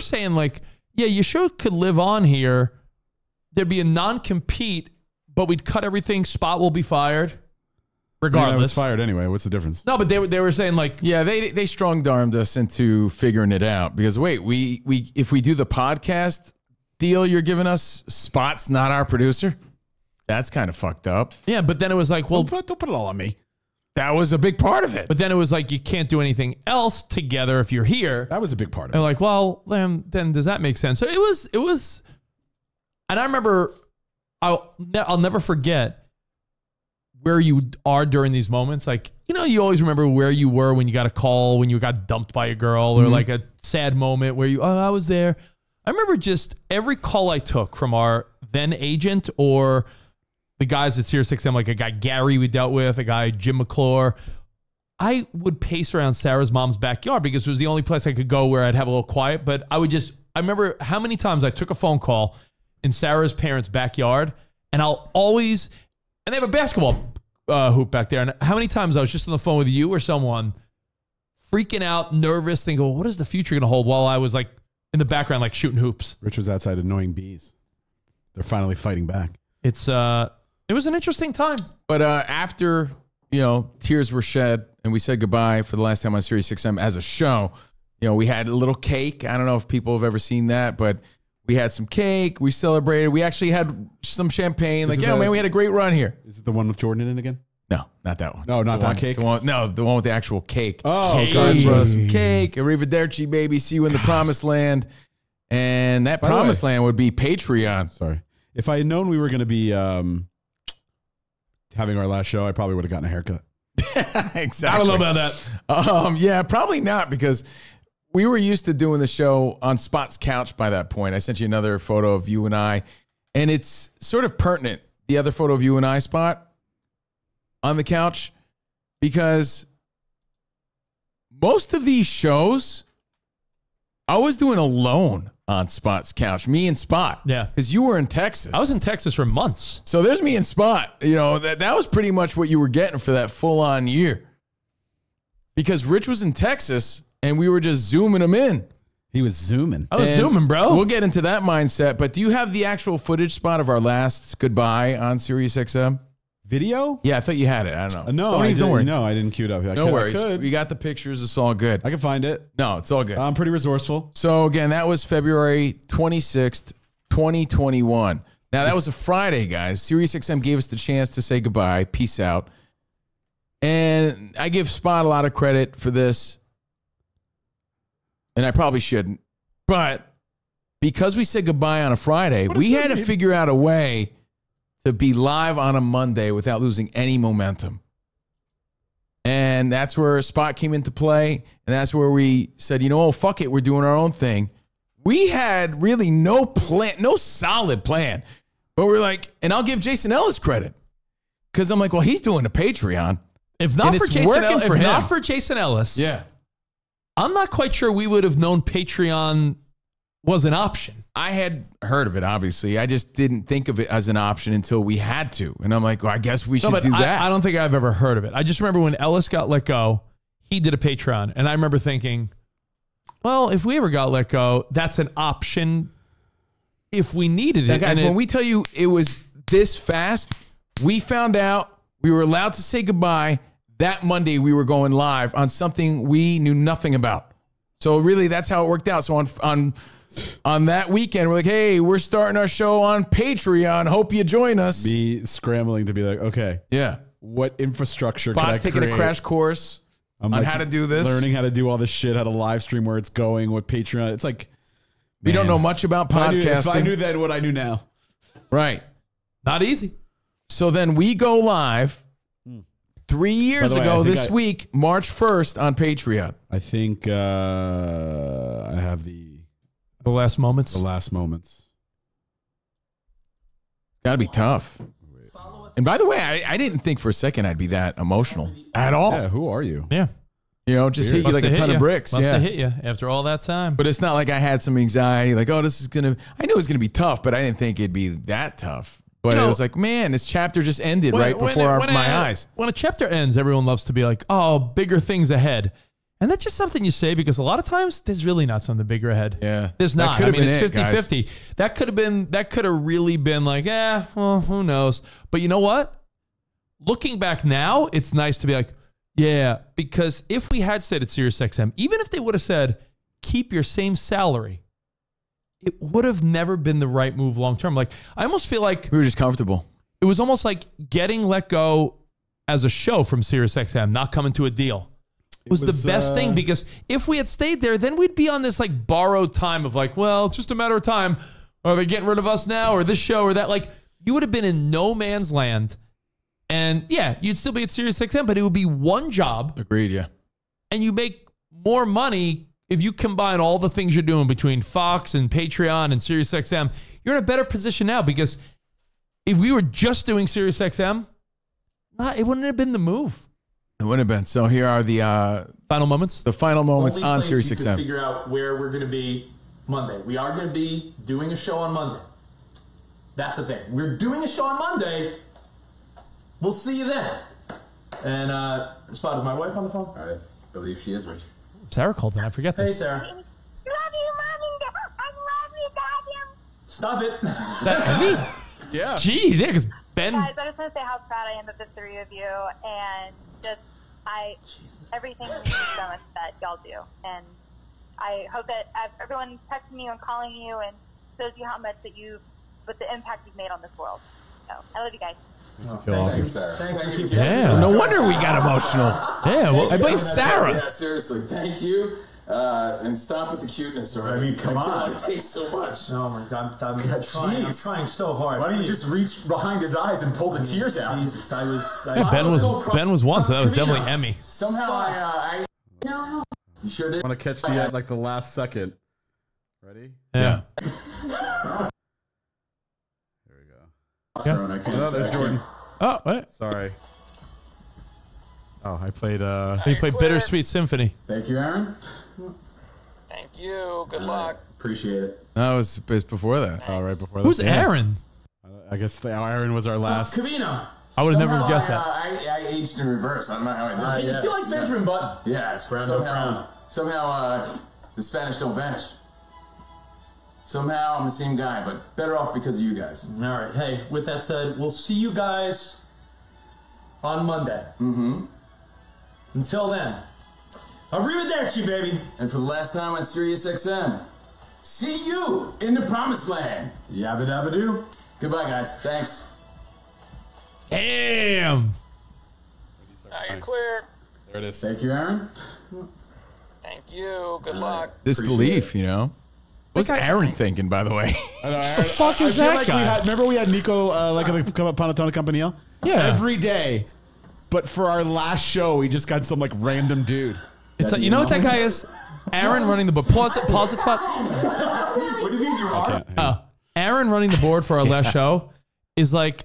saying like, yeah, your show could live on here. There'd be a non-compete, but we'd cut everything. Spot will be fired, regardless. I was fired anyway. What's the difference? No, but they were saying like, Yeah, they strong-armed us into figuring it out because wait, we if we do the podcast deal you're giving us, Spot's not our producer. That's kind of fucked up. yeah, but then it was like, well, Don't put it all on me. That was a big part of it. but then it was like, you can't do anything else together if you're here. That was a big part of And it. like, well, then does that make sense? So it was, and I remember, I'll never forget where you are during these moments. Like, you know, you always remember where you were when you got a call, when you got dumped by a girl, or like a sad moment where I was there. I remember just every call I took from our then agent or the guys at Sirius XM, like a guy Gary we dealt with, a guy Jim McClure. I would pace around Sarah's mom's backyard because it was the only place I could go where I'd have a little quiet. But I remember how many times I took a phone call in Sarah's parents' backyard, and and they have a basketball hoop back there. And how many times I was just on the phone with you or someone freaking out, nervous, thinking, well, what is the future going to hold, while I was like in the background, like shooting hoops. Rich was outside annoying bees. They're finally fighting back. It was an interesting time. But after, you know, tears were shed and we said goodbye for the last time on Sirius XM as a show. You know, we had a little cake. I don't know if people have ever seen that, but we had some cake. We celebrated. We actually had some champagne. Like, yeah, man, we had a great run here. Is it the one with Jordan in it again? No, not that one. No, not that cake? The one with the actual cake. Oh, Cake. John brought us some cake. Arrivederci, baby. See you in the promised land. And that By the way- promised land would be Patreon. Sorry. If I had known we were going to be having our last show, I probably would have gotten a haircut. Exactly. I don't know about that. Yeah, probably not, because we were used to doing the show on Spot's couch by that point. I sent you another photo of you and I, and it's sort of pertinent, the other photo of you and I, Spot, on the couch, because most of these shows I was doing alone on Spot's couch, me and Spot. Yeah. Because you were in Texas. I was in Texas for months. So there's me and Spot. You know, that was pretty much what you were getting for that full-on year. Because Rich was in Texas, and we were just zooming him in. He was zooming. I was And zooming, bro. We'll get into that mindset, but do you have the actual footage, Spot, of our last goodbye on Sirius XM? Video? Yeah, I thought you had it. I don't know. No, don't, I even, don't worry. didn't. No, I didn't queue it up. No worries. We got the pictures. It's all good. I can find it. No, it's all good. I'm pretty resourceful. So again, that was February 26th, 2021. Now that was a Friday, guys. Sirius XM gave us the chance to say goodbye. Peace out. And I give Spot a lot of credit for this. And I probably shouldn't. But because we said goodbye on a Friday, we had to figure out a way to be live on a Monday without losing any momentum. And that's where Spot came into play. And that's where we said, you know, oh, fuck it. We're doing our own thing. We had really no plan, no solid plan. But we're like, and I'll give Jason Ellis credit. Because I'm like, well, he's doing a Patreon. If not And for it's Jason working Ellis, for if him. not for Jason Ellis, Yeah. I'm not quite sure we would have known Patreon was an option. I had heard of it, obviously. I just didn't think of it as an option until we had to. And I'm like, well, I guess we should do that. I don't think I've ever heard of it. I just remember when Ellis got let go, he did a Patreon. And I remember thinking, well, if we ever got let go, that's an option if we needed Now, it. guys, And when we tell you it was this fast, we found out we were allowed to say goodbye. That Monday, we were going live on something we knew nothing about. So really, that's how it worked out. So on that weekend, we're like, hey, we're starting our show on Patreon. Hope you join us. Me scrambling to be like, okay, Yeah. what infrastructure Spot's can I taking create? a crash course I'm on like how to do this. Learning how to do all this shit, how to live stream, where it's going, what Patreon. It's like, We don't man. know much about If I knew podcasting. then what I knew now. Right. not easy. So then we go live 3 years By the way, ago I think this week, March 1st on Patreon. I think I have the The last moments. last moments. Gotta be tough. And by the way, I didn't think for a second I'd be that emotional at all. Yeah, who are you? Yeah. You know, just hit you Must like a have ton hit of you. bricks. Must Yeah. have hit you after all that time. But it's not like I had some anxiety, like, oh, this is gonna. I knew it was gonna be tough, but I didn't think it'd be that tough. But You know, it was like, man, this chapter just ended right before my eyes. When a chapter ends, everyone loves to be like, oh, bigger things ahead. And that's just something you say because a lot of times there's really not something bigger ahead. Yeah. There's That not. could I have mean, been it's it, 50-50. That could have really been like, well, who knows? But you know what? Looking back now, it's nice to be like, yeah, because if we had said at SiriusXM, even if they would have said, keep your same salary, it would have never been the right move long term. Like, I almost feel like We were just comfortable. it was almost like getting let go as a show from SiriusXM, not coming to a deal. Was the best thing because if we had stayed there, then we'd be on this like borrowed time of like, well, it's just a matter of time. Are they getting rid of us now or this show or that? Like, you would have been in no man's land. And yeah, you'd still be at SiriusXM, but it would be one job Agreed. Yeah. and you make more money if you combine all the things you're doing between Fox and Patreon and SiriusXM. You're in a better position now because if we were just doing SiriusXM, it wouldn't have been the move. It wouldn't have been. So here are the Final moments. final moments Only on place you could SiriusXM. figure out where we're going to be Monday. We are going to be doing a show on Monday. That's the thing. We're doing a show on Monday. We'll see you then. And Spot, is my wife on the phone? I believe she is, Rich. Sarah called in. I forget Hey, this. Sarah. Love you, Mom and Dad. I love you, Daddy. Stop it. Yeah. Jeez, yeah, because Ben. Guys, I just want to say how proud I am of the three of you and just Everything means so much that y'all do, and I hope that everyone texting you and calling you and shows you how much what the impact you've made on this world. So I love you guys. Thanks, Sarah. Thank you. Yeah. No wonder we got emotional. Yeah, well, I blame Sarah. Yeah, seriously, thank you. And stop with the cuteness, all right? I mean, come on. It takes so much. Oh my God, I'm trying so hard. Why don't you just reach behind his eyes and pull the tears out? Jesus, Hey, Ben was one, so that was definitely Emmy. Somehow I you sure did. Want to catch the like the last second? Ready? Yeah. There we go. Yeah. Oh, there's Jordan. Oh, what? Sorry. Oh, I played. He played Bittersweet Symphony. Thank you, Aaron. Thank you. Good luck. Appreciate it. No, it was before that. Oh, right before. Who's this. Yeah. Aaron? I guess Aaron was our last. Covino. I would have never guessed that. I aged in reverse. I don't know how I did. You feel like Benjamin Button. Yeah, it's somehow the Spanish don't vanish. Somehow I'm the same guy, but better off because of you guys. All right. Hey, with that said, we'll see you guys on Monday. Mm-hmm. Until then, arrivederci, baby. And for the last time on Sirius XM, see you in the promised land. Yabba dabba doo. Goodbye, guys. Thanks. Damn. Now you're clear. There it is. Thank you, Aaron. Thank you. Good luck. Disbelief, you know. What's Aaron thinking, by the way? I know, Aaron, The fuck is I feel that like guy? remember we had Nico like on the Panettone Campanile? Yeah. Every day. But for our last show, we just got some like random dude. It's like, you know what that guy is? Aaron running the board. Pause it, spot. What do you mean you are? Aaron running the board for our last show is like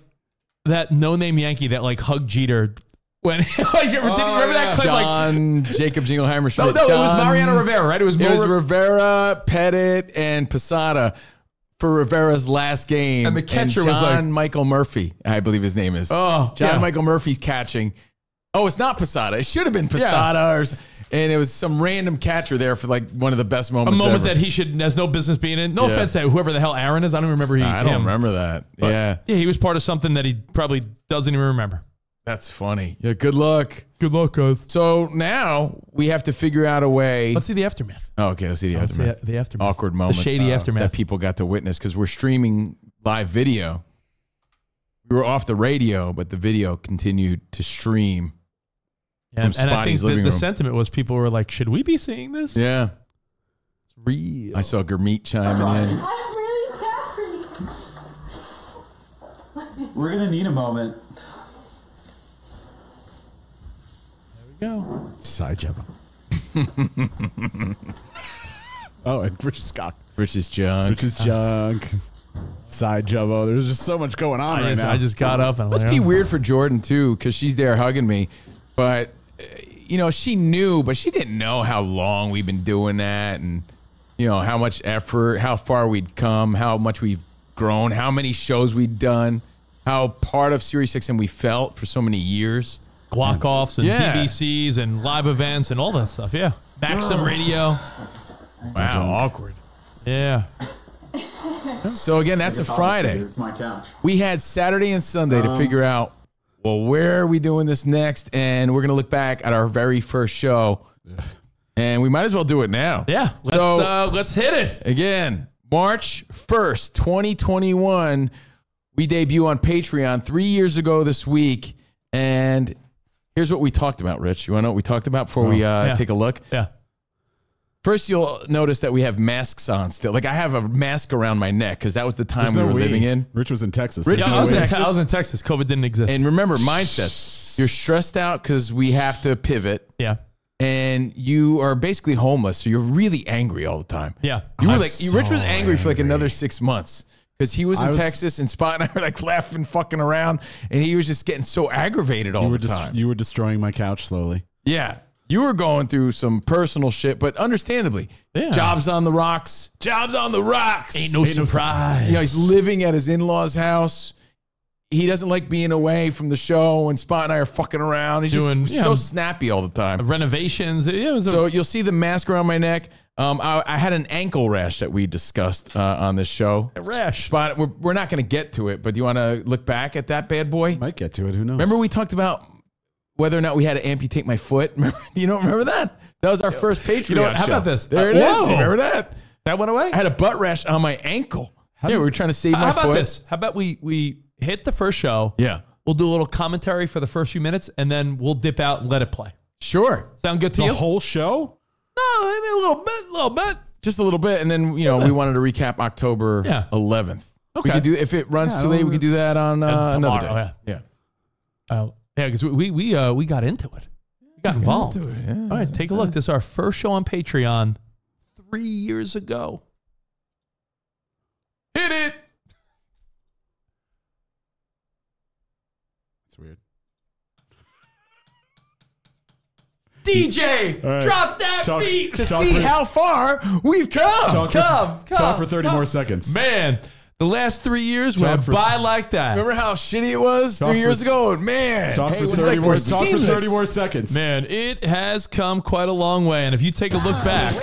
that no-name Yankee that like hugged Jeter when did you remember that clip? John Jacob Jingleheimer Schmidt. No, it was Mariano Rivera, right? It was Rivera, Pettit, and Posada for Rivera's last game. And the catcher was John like Michael Murphy, I believe his name is. Oh, John yeah. Michael Murphy's catching. Oh, it's not Posada. It should have been Posada, and it was some random catcher there for like one of the best moments. A moment ever. that he has no business being in. No offense to whoever the hell Aaron is. I don't remember I don't remember that. But yeah, he was part of something that he probably doesn't even remember. that's funny. Yeah, good luck. Good luck, guys. So now we have to figure out a way. Let's see the aftermath. Oh, okay, let's see the Let's see aftermath. the aftermath. Awkward moments. The shady aftermath. That people got to witness because we're streaming live video. We were off the radio, but the video continued to stream from And I think Spotty's living the room. sentiment was people were like, should we be seeing this? Yeah. It's real. I saw Gurmeet chiming in. I'm really sad for you. We're gonna need a moment. Go. Side jump. Oh, and Rich's cock. Rich's junk. Rich's junk. Side jumbo. There's just so much going on right now. I just got up and Must be weird for Jordan, too, because she's there hugging me. But, you know, she knew, but she didn't know how long we've been doing that and, you know, how much effort, how far we'd come, how much we've grown, how many shows we'd done, how part of Sirius XM we felt for so many years. Block offs and Yeah. DVCs and live events and all that stuff. Yeah. Maxim Radio. Wow, awkward. Yeah. So, again, that's a Friday. It's my couch. We had Saturday and Sunday to figure out, well, where are we doing this next? And we're going to look back at our very first show. And we might as well do it now. Yeah. Let's hit it. Again, March 1st, 2021, we debut on Patreon 3 years ago this week. And here's what we talked about, Rich. You want to know what we talked about before we take a look? Yeah. First, you'll notice that we have masks on still. Like, I have a mask around my neck because that was the time we were living in. Rich was in Texas. Rich Yeah, was I was in in Texas. I was in Texas. COVID didn't exist. And remember, mindsets. You're stressed out because we have to pivot. yeah. And you are basically homeless, so you're really angry all the time. Yeah. You were I'm like, so Rich was angry for like angry. another 6 months because he was in Texas and Spot and I were like laughing, fucking around, and he was just getting so aggravated all the time. You were destroying my couch slowly. Yeah. You were going through some personal shit, but understandably, Yeah. jobs on the rocks. Jobs on the rocks. Ain't no surprise. You know, he's living at his in-laws' house. He doesn't like being away from the show, and Spot and I are fucking around. He's Doing, just yeah, so snappy all the time. Renovations. Yeah, it was So you'll see the mask around my neck. I had an ankle rash that we discussed on this show. a rash. Spot, we're not going to get to it, but do you want to look back at that bad boy? Might get to it. Who knows? Remember we talked about whether or not we had to amputate my foot. You don't remember that? That was our first Patreon You know what? How show. about this? There it is. Whoa. You remember that? That went away? I had a butt rash on my ankle. Yeah, we were trying to save my How about foot. this? How about we hit the first show? Yeah. We'll do a little commentary for the first few minutes, and then we'll dip out and let it play. Sure. Sound good to The you? whole show? No, maybe a little bit. Just a little bit, and then we wanted to recap October 11th. Okay. We could do if it runs too late. We could do that on another tomorrow, day. Yeah, because we got into it. We got involved. All right, take a look. This is our first show on Patreon 3 years ago. Hit it. It's weird. DJ, All right. drop that Talk- beat. To Talk see for- how far we've come. Talk for 30 more seconds. Man, the last 3 years went for- by like that. Remember how shitty it was Talk 3 years for- ago? Man, Talk hey, for it was 30 like more. we're Talk for seamless. 30 more seconds. Man, it has come quite a long way. And if you take a look back,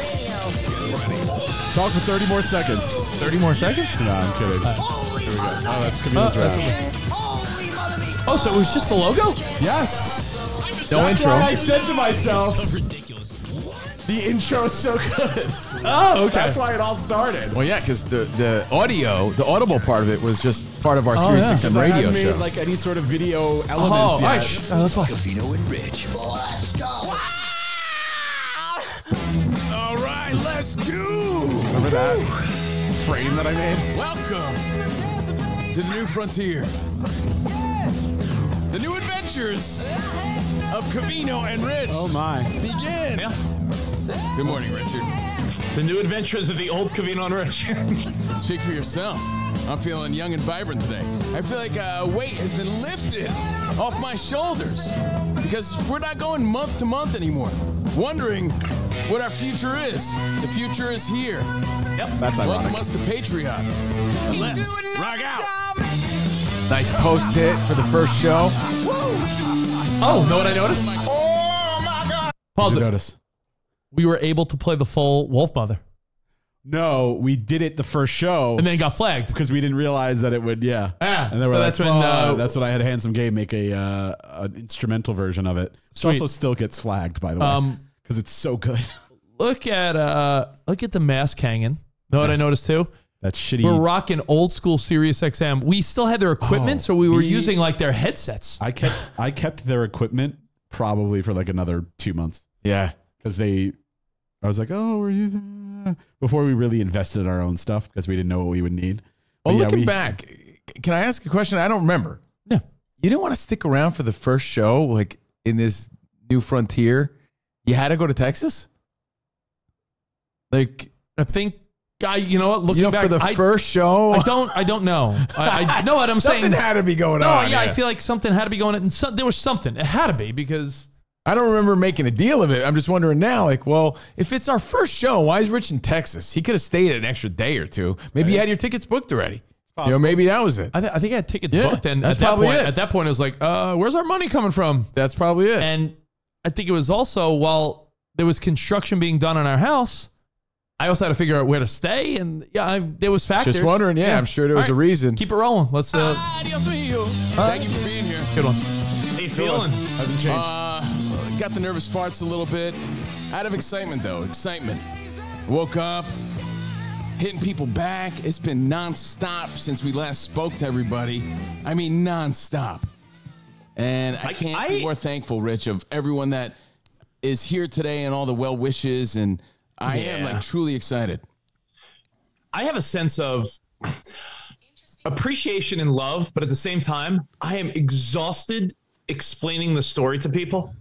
Talk for 30 more seconds. 30 more seconds? No, I'm kidding. Here we go. Oh, that's Covino's rash. Oh, so it was just the logo? Yes. No That's intro. why I said to myself, Ridiculous. the intro is so good. Oh, okay. That's why it all started. Well, yeah, because the audio, the audible part of it was just part of our Series 6M Because I radio hadn't made show. like any sort of video Oh, elements all yet. right. Let's watch. Covino and Rich. All right, let's go. Remember that frame that I made? Welcome to the new frontier. The new adventures of Covino and Rich Oh my. begin. Good morning, Richard. The new adventures of the old Covino and Rich. Speak for yourself. I'm feeling young and vibrant today. I feel like a weight has been lifted off my shoulders because we're not going month to month anymore. Wondering what our future is. The future is here. That's ironic. Welcome us to Patreon. Let's rock out. Nice post hit for the first show. Oh, know what I noticed? Pause Did you it. notice? We were able to play the full Wolf Mother. No, we did it the first show And then it got flagged. because we didn't realize that it would. Yeah. Yeah, And then so we're that's like, when, "Fuck." That's when I had Handsome Gay make an instrumental version of it. It Sweet. also still gets flagged, by the way, because it's so good. Look at the mask hanging. Know what I noticed too? That shitty. We're rocking old school Sirius XM. We still had their equipment, Oh, so we were we- using like their headsets. I kept their equipment probably for like another 2 months Yeah. because I was like, oh, we're using before we really invested in our own stuff because we didn't know what we would need. Well, But yeah, looking back, can I ask a question? I don't remember. Yeah. You didn't want to stick around for the first show, like in this new frontier. You had to go to Texas? Like, I think, you know what? Looking back, for the first show? I don't know. I know what I'm saying. Something had to be going No, on. yeah, I feel like something had to be going on. And there was something. It had to be because I don't remember making a deal of it. I'm just wondering now, like, well, if it's our first show, why is Rich in Texas? He could have stayed an extra day or two. Maybe you had your tickets booked already. You know, maybe that was it. I think I had tickets Yeah, booked. And that's at that probably point, it. at that point, it was like, where's our money coming from? That's probably it. And I think it was also while there was construction being done on our house, I also had to figure out where to stay. And yeah, there was factors. Just wondering. Yeah, I'm sure there was All a reason. Keep it rolling. Let's. Thank you for being here. Good one. How you feeling? hasn't changed. Got the nervous farts a little bit. Out of excitement, though. Excitement. Woke up, hitting people back. It's been nonstop since we last spoke to everybody. I mean, nonstop. And I can't be more thankful, Rich, of everyone that is here today and all the well wishes. And I am like truly excited. I have a sense of appreciation and love, but at the same time, I am exhausted explaining the story to people.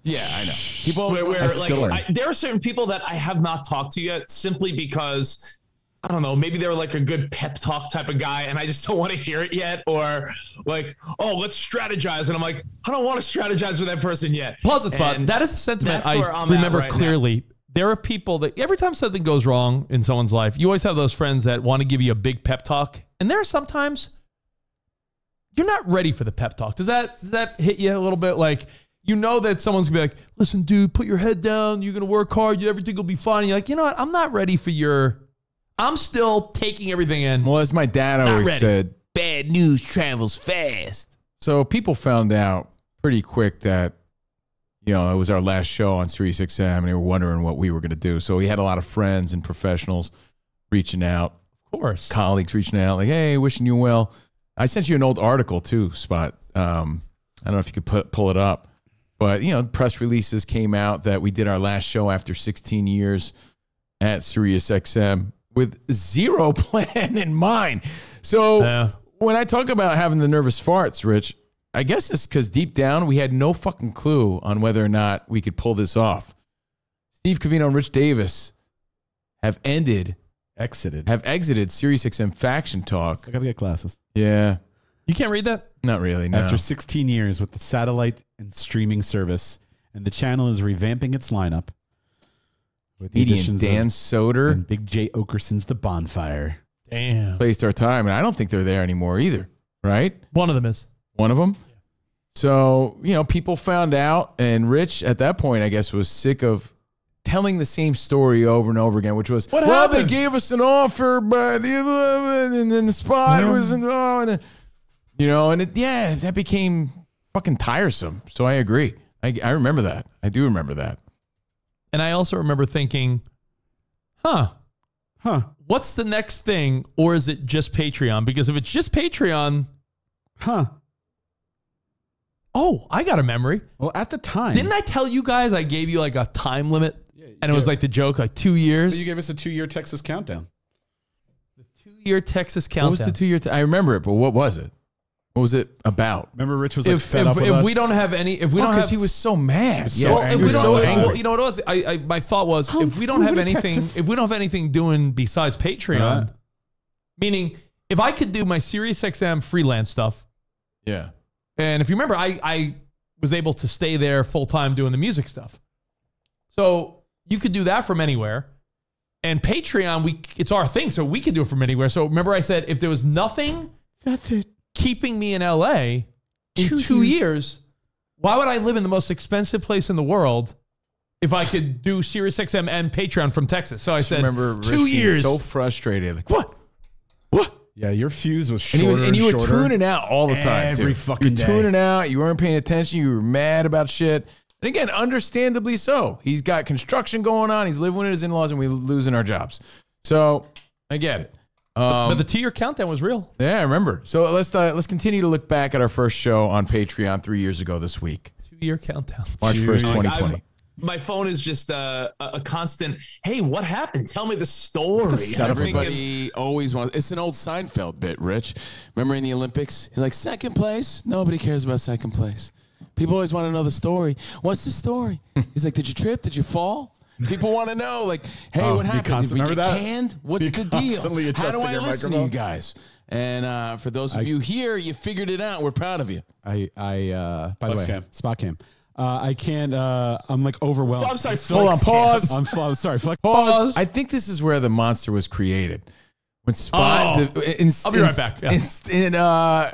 Yeah, I know. People, Where still am. like there are certain people that I have not talked to yet simply because I don't know, maybe they're like a good pep talk type of guy and I just don't want to hear it yet, or like, oh, let's strategize. And I'm like, I don't want to strategize with that person yet. Pause it, spot. And That is a sentiment that's where I I'm at remember right now. clearly. There are people that every time something goes wrong in someone's life, you always have those friends that want to give you a big pep talk. And there are sometimes you're not ready for the pep talk. Does that hit you a little bit? Like, you know that someone's gonna be like, listen, dude, put your head down. You're gonna work hard. Everything will be fine. And you're like, you know what? I'm not ready for I'm still taking everything in. Well, as my dad always ready. said, bad news travels fast. So people found out pretty quick that you know, it was our last show on Sirius XM, and they were wondering what we were going to do. So we had a lot of friends and professionals reaching out. Of course. Colleagues reaching out, like, hey, wishing you well. I sent you an old article, too, Spot. I don't know if you could pull it up. But, you know, press releases came out that we did our last show after 16 years at Sirius XM with zero plan in mind. So when I talk about having the nervous farts, Rich, I guess it's because deep down we had no fucking clue on whether or not we could pull this off. Steve Covino and Rich Davis have exited Sirius XM Faction Talk. I gotta get glasses. Yeah. You can't read that? Not really, no. After 16 years with the satellite and streaming service, and the channel is revamping its lineup with the additions Dan of Soder and Big J Okerson's The Bonfire. Damn. Placed our time, and I don't think they're there anymore either, right? One of them is. One of them? Yeah. So, you know, people found out, and Rich, at that point, I guess, was sick of telling the same story over and over again, which was, what well, happened? they gave us an offer, but, and then the spot wasn't, you know, and that became fucking tiresome. So I agree. I remember that. I do remember that. And I also remember thinking, what's the next thing? Or is it just Patreon? Because if it's just Patreon, oh, I got a memory. Well, at the time, didn't I tell you guys I gave you like a time limit? And it was like the joke, like 2 years. So you gave us a 2-year Texas countdown. The 2-year Texas countdown. What was the 2 year? I remember it, but what was it? What was it about? Remember, Rich was like fed up with us. If we don't have any, if we don't have, he was so mad. He was so angry. Well, you know what it was? My thought was, if we don't have anything, if we don't have anything doing besides Patreon, meaning if I could do my Sirius XM freelance stuff, yeah. And if you remember, I was able to stay there full time doing the music stuff. So you could do that from anywhere. And Patreon, it's our thing, so we could do it from anywhere. So remember I said, if there was nothing keeping me in LA in 2 years, why would I live in the most expensive place in the world if I could do Sirius XM and Patreon from Texas? So I said, remember 2 years. So frustrated. Like, what? Yeah, your fuse was shorter and you were shorter. tuning out all the time. Every fucking day. You were tuning out. You weren't paying attention. You were mad about shit. And again, understandably so. He's got construction going on. He's living with his in-laws, and we're losing our jobs. So I get it. But the 2-year countdown was real. Yeah, I remember. So let's continue to look back at our first show on Patreon 3 years ago this week. 2-year countdown. March 1st, 2020. My phone is just a constant, hey, what happened? Tell me the story. Everybody always wants, it's an old Seinfeld bit, Rich. Remember in the Olympics? He's like, second place? Nobody cares about second place. People always want to know the story. What's the story? He's like, did you trip? Did you fall? People want to know, like, hey, what happened? Did we get canned? What's the deal? How do I listen to you guys? And for those of you here, you figured it out. We're proud of you. By the way, spot cam. I can't. I'm like overwhelmed. I'm sorry. Hold on. Pause. I'm sorry. Pause. I think this is where the monster was created. When Spot, I'll be right back. Yeah.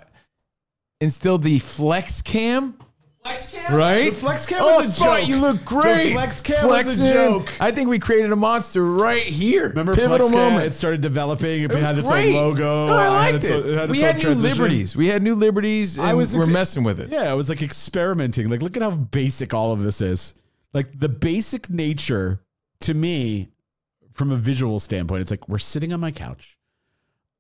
Instilled the flex cam. Flex cam? Right? The flex cam was a Spot, joke. you look great. The flex cam was a joke. I think we created a monster right here. Remember Pivotal flex cam? moment. It started developing. It was had its great. own logo. No, I liked it. Had We its had own new transition. liberties. We had new liberties, and we're messing with it. Yeah, I was like experimenting. Like, look at how basic all of this is. Like the basic nature to me, from a visual standpoint, it's like we're sitting on my couch.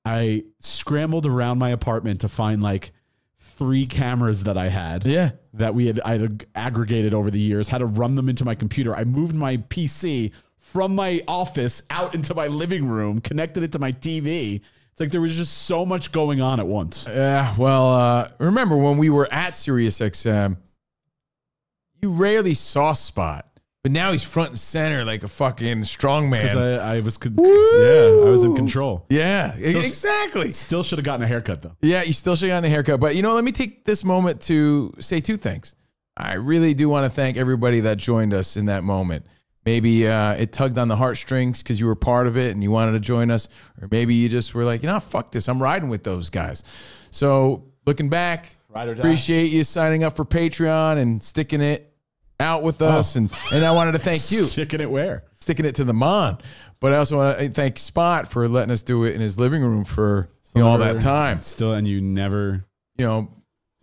I scrambled around my apartment to find like 3 cameras that I had. Yeah. That I had aggregated over the years, how to run them into my computer. I moved my PC from my office out into my living room, connected it to my TV. It's like there was just so much going on at once. Yeah, well, remember when we were at SiriusXM, you rarely saw Spot, but now he's front and center like a fucking strongman. Because I was in control. Yeah, exactly. Still should have gotten a haircut though. Yeah, you still should have gotten a haircut. But, let me take this moment to say 2 things. I really do want to thank everybody that joined us in that moment. Maybe it tugged on the heartstrings because you were part of it and you wanted to join us. Or maybe you just were like, fuck this. I'm riding with those guys. So looking back, appreciate you signing up for Patreon and sticking it out with us. And I wanted to thank you. Sticking it where? Sticking it to the Mon. But I also want to thank Spot for letting us do it in his living room for all that time. Still, and you never...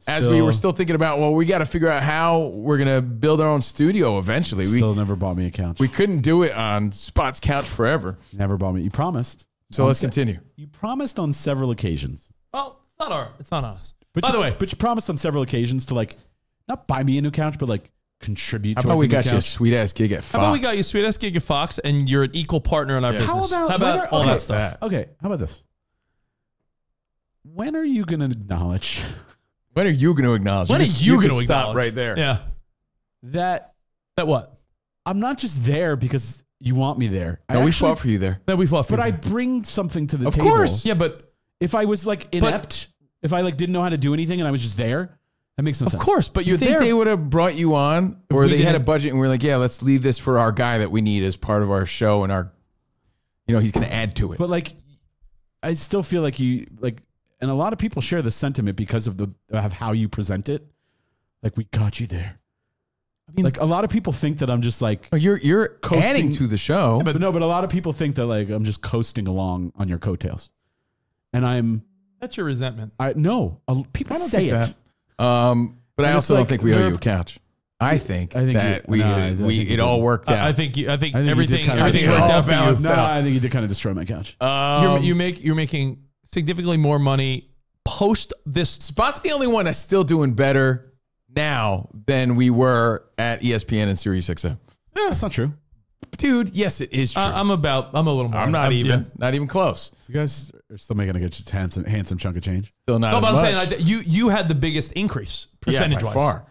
as we were still thinking about, well, we got to figure out how we're going to build our own studio eventually. Still never bought me a couch. We couldn't do it on Spot's couch forever. Never bought me. You promised. So let's continue. You promised on several occasions. Well, it's not on us. But By the way, but you promised on several occasions to like not buy me a new couch, but like contribute. How about we got you a couch. sweet ass gig at Fox? how about we got you a sweet ass gig at Fox, and you're an equal partner in our business? How about all okay, that stuff? Okay, how about this? When are you going to acknowledge? When are you going to acknowledge? When are you going to stop acknowledge right there? Yeah. That what? I'm not just there because you want me there. No, we fought for you there. That we fought for. But I you. bring something to the Of table. course. Yeah, but If I was like inept, if I like didn't know how to do anything and I was just there, that makes no sense. of course. But You you're think there. they would have brought you on, or we they had a didn't- budget and we're like, yeah, let's leave this for our guy that we need as part of our show and our, he's going to add to it. But like, I still feel like you like, and a lot of people share the sentiment because of how you present it. Like, we got you there. I mean, Like, a lot of people think that I'm just like Oh, you're coasting- adding to the show. but no, but a lot of people think that like I'm just coasting along on your coattails, and that's your resentment. no, people I don't say think it. that. But I And also it's don't like think we owe they're- you a couch. I think that it all worked out. I think think everything you did everything kinda worked out all for you. balanced out. I think you did kind of destroy my couch. You're making significantly more money post this. Spot's the only one that's still doing better now than we were at ESPN and Sirius XM. That's not true. Dude, yes, it is true. I'm a little more. I'm not even close. You guys are still making a good handsome chunk of change. Still not No, as but I'm much. saying like, you had the biggest increase percentage by wise. far.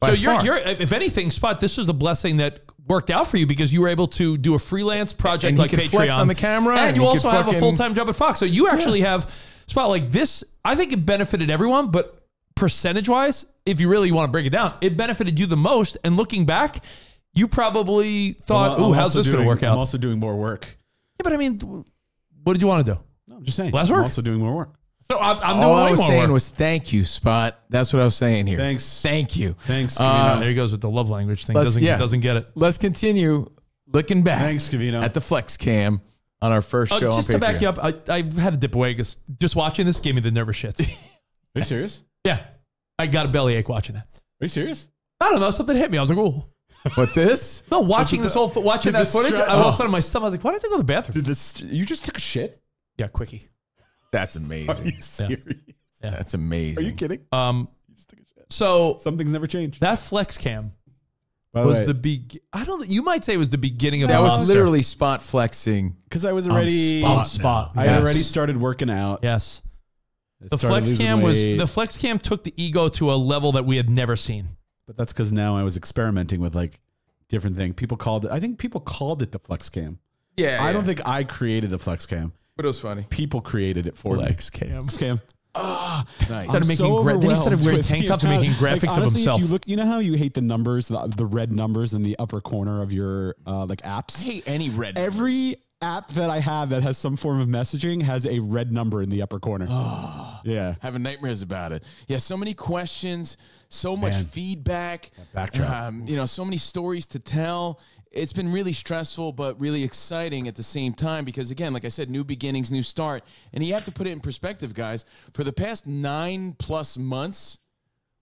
So By you're far. if anything, Spot, this was a blessing that worked out for you because you were able to do a freelance project And he like could Patreon flex on the camera, and and you he also could have a fucking- full time job at Fox. So you actually have Spot like this. I think it benefited everyone, but percentage wise, if you really want to break it down, it benefited you the most. And looking back, you probably thought, "Ooh, how's this going to work out?" I'm also doing more work. Yeah, but I mean, what did you want to do? No, I'm just saying. Less I'm work? also doing more work. So I'm doing All I way was more saying work. was thank you, Spot. That's what I was saying here. Thanks. Thank you. Thanks, Ah, Covino. there he goes with the love language thing. Let's- Doesn't get it. Let's continue looking back Thanks, Covino. at the Flex Cam on our first show Just on to back Patreon. you up, I had to dip away because just watching this gave me the nervous shits. Are you serious? Yeah, I got a bellyache watching that. Are you serious? I don't know, something hit me. I was like, "Ooh." But this? No, watching this whole watching did that this footage, stretch- all of a sudden my stomach. I was like, "Why did I go to the bathroom?" You just took a shit? Yeah, quickie. That's Are amazing. you serious? That's amazing. Are you kidding? Um, You just took a shit. so Something's never changed. that flex cam By the was way, the big. I don't. You might say it was the beginning of That the was monster. literally Spot flexing. because I was already spot. I had already started working out. Yes, I the started flex losing cam weight, the flex cam took the ego to a level that we had never seen. but that's because now I was experimenting with like different things. I think people called it the flex cam. Yeah. I don't think I created the flex cam. But it was funny. People created it for me. Flex cam. Flex cam. Nice. Started making then he started wearing tank tops and making graphics of honestly, himself. If you look, you know how you hate the numbers, the red numbers in the upper corner of your like apps. I hate any red. Every app that I have that has some form of messaging has a red number in the upper corner. Yeah. Having nightmares about it. Yeah, so many questions, so much feedback, backdrop. so many stories to tell. It's been really stressful, but really exciting at the same time because, again, like I said, new beginnings, new start. And you have to put it in perspective, guys. For the past 9+ months,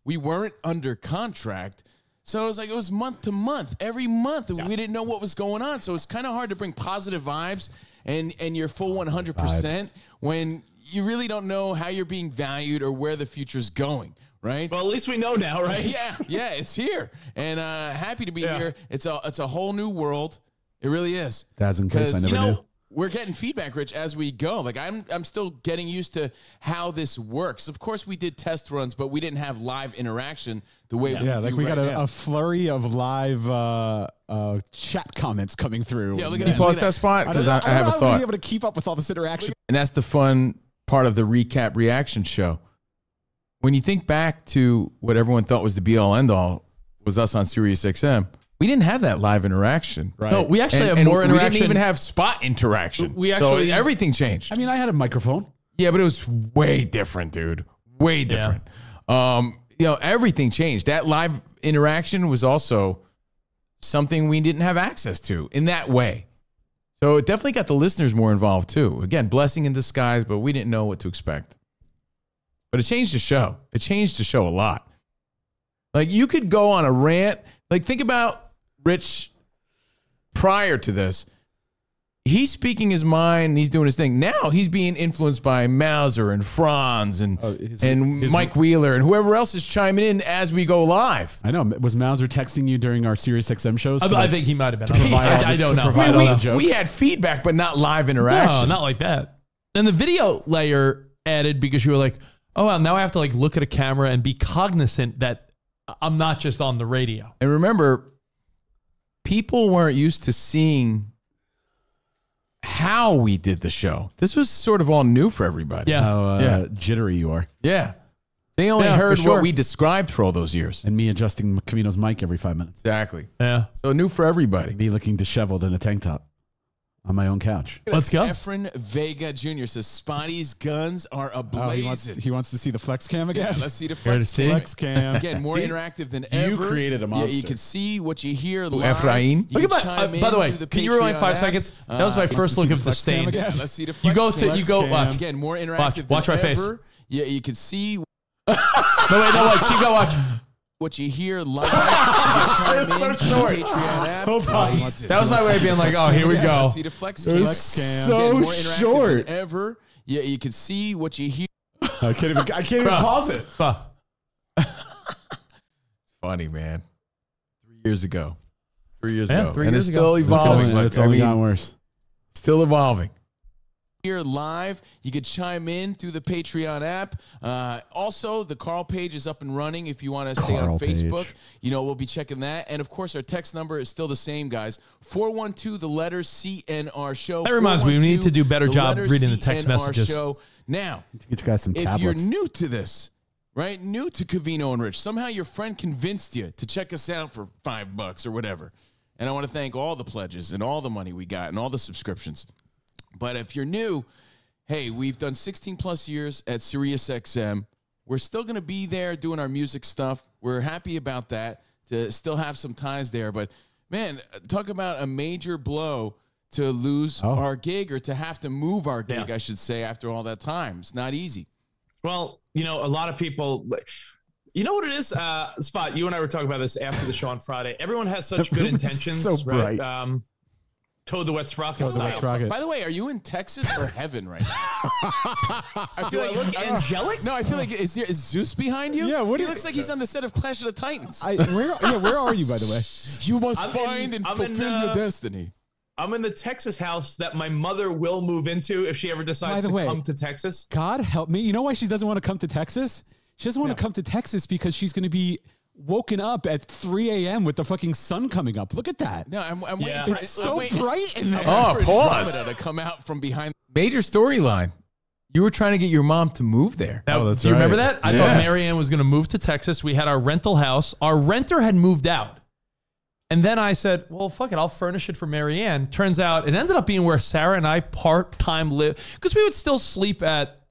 we weren't under contract. So it was month to month, every month. We didn't know what was going on. So it's kind of hard to bring positive vibes and your full 100% when you really don't know how you're being valued or where the future's going. Right. Well, at least we know now, right? Yeah, it's here, and happy to be here. It's a whole new world. It really is. Dad's in case I 'Cause, never knew. we're getting feedback, Rich, as we go. Like I'm still getting used to how this works. Of course, we did test runs, but we didn't have live interaction the way we Yeah, do like we right got now. a flurry of live chat comments coming through. Yeah, look at Can you that. pause that Spot? Because I don't have know a how I'm gonna thought. be able to keep up with all this interaction. And that's the fun part of the recap reaction show. When you think back to what everyone thought was the be-all, end-all was us on Sirius XM, we didn't have that live interaction. Right. No, we actually have And more we interaction. didn't even have Spot interaction. We actually- so everything changed. I mean, I had a microphone. Yeah, but it was way different, dude. Way different. Everything changed. That live interaction was also something we didn't have access to in that way. So it definitely got the listeners more involved too. Again, blessing in disguise, but we didn't know what to expect. but it changed the show. It changed the show a lot. Like, you could go on a rant. Like, think about Rich prior to this. He's speaking his mind and he's doing his thing. Now he's being influenced by Mauser and Franz and Mike Wheeler and whoever else is chiming in as we go live. I know. Was Mauser texting you during our SiriusXM shows? I think he might have been. I don't know. We had feedback, but not live interaction. No, not like that. And the video layer added because you were like, oh, well, now I have to like look at a camera and be cognizant that I'm not just on the radio. And remember, people weren't used to seeing how we did the show. This was sort of all new for everybody. Yeah. How jittery you are. Yeah. They only heard what we described for all those years. And me adjusting Covino's mic every 5 minutes. Exactly. Yeah. So new for everybody. Me looking disheveled in a tank top on my own couch. Let's go. Efren Vega Jr. says Spotty's guns are ablazing. He wants to see the flex cam again. Yeah, let's see the flex cam. Again, more interactive than ever. You created a monster. Yeah, you can see what you hear live. Efrain. Look at my, by the way, can you rewind 5 seconds? That was my first look of the stain. Yeah, let's see the flex watch. Again, more interactive watch than my face. ever. Yeah, you can see no, wait, keep going, watch. What you hear live. It's so short. Patreon app. Hold on. That was my way of being like, oh, here we go. See the flex It was cam. so Again, more interactive short. than ever. Yeah, you can see what you hear. I can't even pause it. It's funny, man. 3 years ago. 3 years ago. 3 and years it's still ago. evolving. It's only gotten worse. Still evolving. Here live, you could chime in through the Patreon app. Also, the Carl page is up and running if you want to stay on Facebook. You know, we'll be checking that. And of course, our text number is still the same, guys. 412 the letters CNR show. That reminds me, we need to do a better job reading the text messages. Show. Now, get you guys some if tablets. you're new to this, right, new to Covino and Rich, somehow your friend convinced you to check us out for $5 or whatever. And I want to thank all the pledges and all the money we got and all the subscriptions. But if you're new, hey, we've done 16 plus years at SiriusXM. We're still going to be there doing our music stuff. We're happy about that, to still have some ties there. But, man, talk about a major blow to lose our gig, or to have to move our gig, I should say, after all that time. It's not easy. Well, you know, a lot of people... You know what it is? Spot, you and I were talking about this after the show on Friday. Everyone has such good intentions. So bright. Right? Toad the Wet Sprocket style. By the way, are you in Texas or heaven right now? I feel like look angelic. No, I feel like is Zeus behind you? Yeah, he looks like he's on the set of Clash of the Titans. Where are you, by the way? You must find and fulfill your destiny. I'm in the Texas house that my mother will move into if she ever decides to come to Texas. God help me. You know why she doesn't want to come to Texas? She doesn't want to come to Texas because she's going to be woken up at 3 a.m. with the fucking sun coming up. Look at that. No, I'm waiting. It's so bright in there. Oh, pause. To come out from behind. Major storyline. You were trying to get your mom to move there. Do you remember that? I thought Marianne was going to move to Texas. We had our rental house. Our renter had moved out. And then I said, well, fuck it. I'll furnish it for Marianne. Turns out it ended up being where Sarah and I part-time live. Because we would still sleep at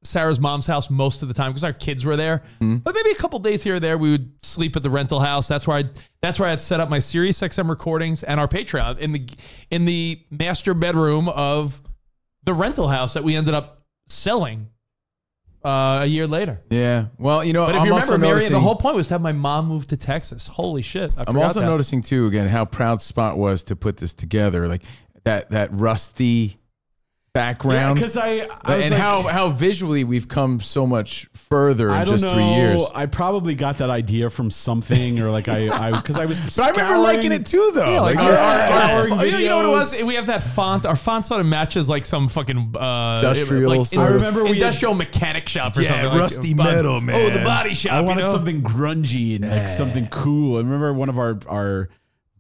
Sarah's mom's house most of the time because our kids were there. But maybe a couple days here or there, we would sleep at the rental house. That's where I'd set up my SiriusXM recordings and our Patreon in the master bedroom of the rental house that we ended up selling a year later. Yeah. Well, you know, but if you remember, Marianne, the whole point was to have my mom move to Texas. Holy shit. I'm also noticing too, again, how proud Spot was to put this together. Like that rusty background. Because I was and like, how visually we've come so much further in just 3 years. I probably got that idea from something, or like because I was. But I remember liking it too, though. Yeah, like you know what it was? We have that font. Our font sort of matches like some fucking industrial. I remember industrial mechanic shop or something. Rusty metal, man. Oh, the body shop. I wanted something grungy and like something cool. I remember one of our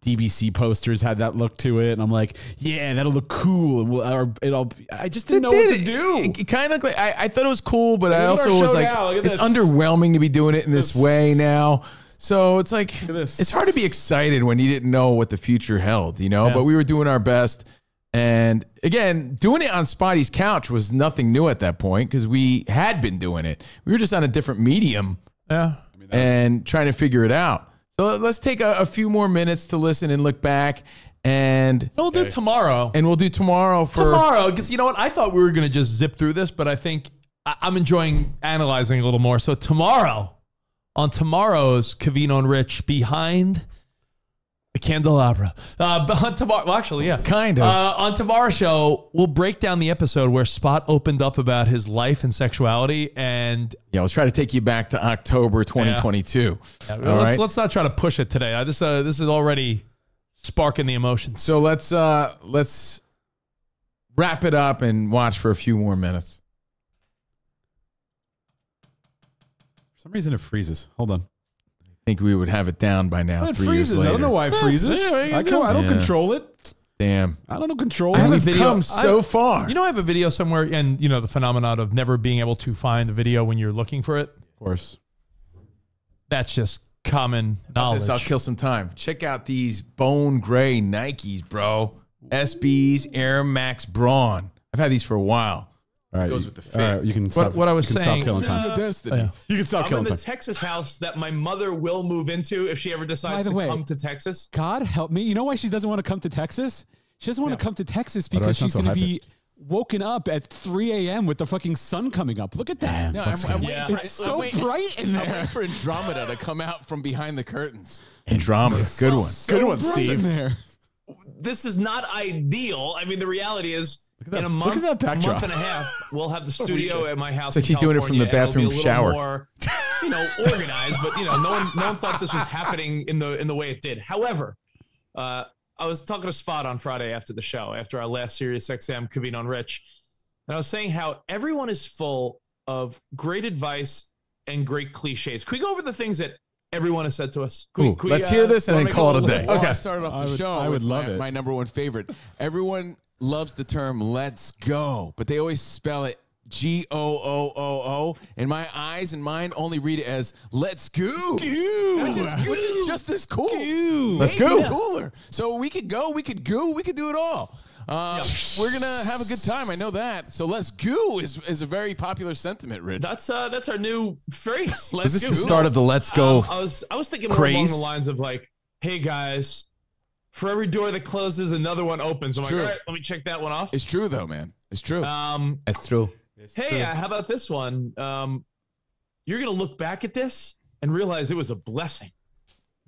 DBC posters had that look to it, and I'm like, yeah, that'll look cool, and I just didn't know what to do. It kind of like I thought it was cool, but I also was like, it's underwhelming to be doing it in this way now. So it's like it's hard to be excited when you didn't know what the future held, you know. Yeah. But we were doing our best, and again, doing it on Spotty's couch was nothing new at that point because we had been doing it. We were just on a different medium, and trying to figure it out. So let's take a few more minutes to listen and look back, and we'll do tomorrow. And we'll do tomorrow because you know what? I thought we were going to just zip through this, but I think I'm enjoying analyzing a little more. So on tomorrow's Covino and Rich Behind the Candelabra. On tomorrow, well, actually, yeah. Kind of. On tomorrow's show, we'll break down the episode where Spot opened up about his life and sexuality. And yeah, let's try to take you back to October 2022. Yeah, All right? let's not try to push it today. This is already sparking the emotions. So let's wrap it up and watch for a few more minutes. For some reason, it freezes. Hold on. I think we would have it down by now. It 3 freezes. years later. I don't know why it freezes. I don't control it. Damn. I don't control I it. haven't come so far. You know, I have a video somewhere, and you know the phenomenon of never being able to find the video when you're looking for it. Of course. That's just common knowledge. I'll kill some time. Check out these bone gray Nikes, bro. SBs Air Max Braun. I've had these for a while. All right, it goes with the fit. All right, you can stop. What I was you can saying. Stop killing time. Destiny. Yeah. You can stop I'm killing in the time. Texas house that my mother will move into if she ever By decides the to way, come to Texas. God help me. You know why she doesn't want to come to Texas? She doesn't want to come to Texas Why do I because sound she's so going to hyped? be woken up at 3 a.m. with the fucking sun coming up. Look at that. No, I'm waiting for, It's so bright in I'm there. waiting for Andromeda to come out from behind the curtains. Andromeda. Good one. Good one, Steve. There. This is not ideal. I mean, the reality is, in a month, that backdrop. month and a half, we'll have the studio at my house. It's like he's doing it from the bathroom shower. More, organized, but no one thought this was happening in the way it did. However, I was talking to Spot on Friday after the show, after our last Sirius XM Covino and Rich, and I was saying how everyone is full of great advice and great cliches. Can we go over the things that everyone has said to us? Can we, let's hear this and then call it a day. Before Okay. I started off the show. I would love it. My number one favorite. Everyone loves the term "let's go," but they always spell it G-O-O-O-O. And my eyes and mine only read it as "let's go," which is just as cool. Let's Maybe go. cooler. So we could go, we could goo, we could do it all. We're gonna have a good time. I know that. So "let's goo" is a very popular sentiment, Rich. That's our new phrase. Let's Is this go. the start of the Let's Go I was thinking more craze? along the lines of like, hey guys, for every door that closes, another one opens. I'm True. like, all right, let me check that one off. It's true though, man. It's true. That's true. Hey, how about this one? You're gonna look back at this and realize it was a blessing.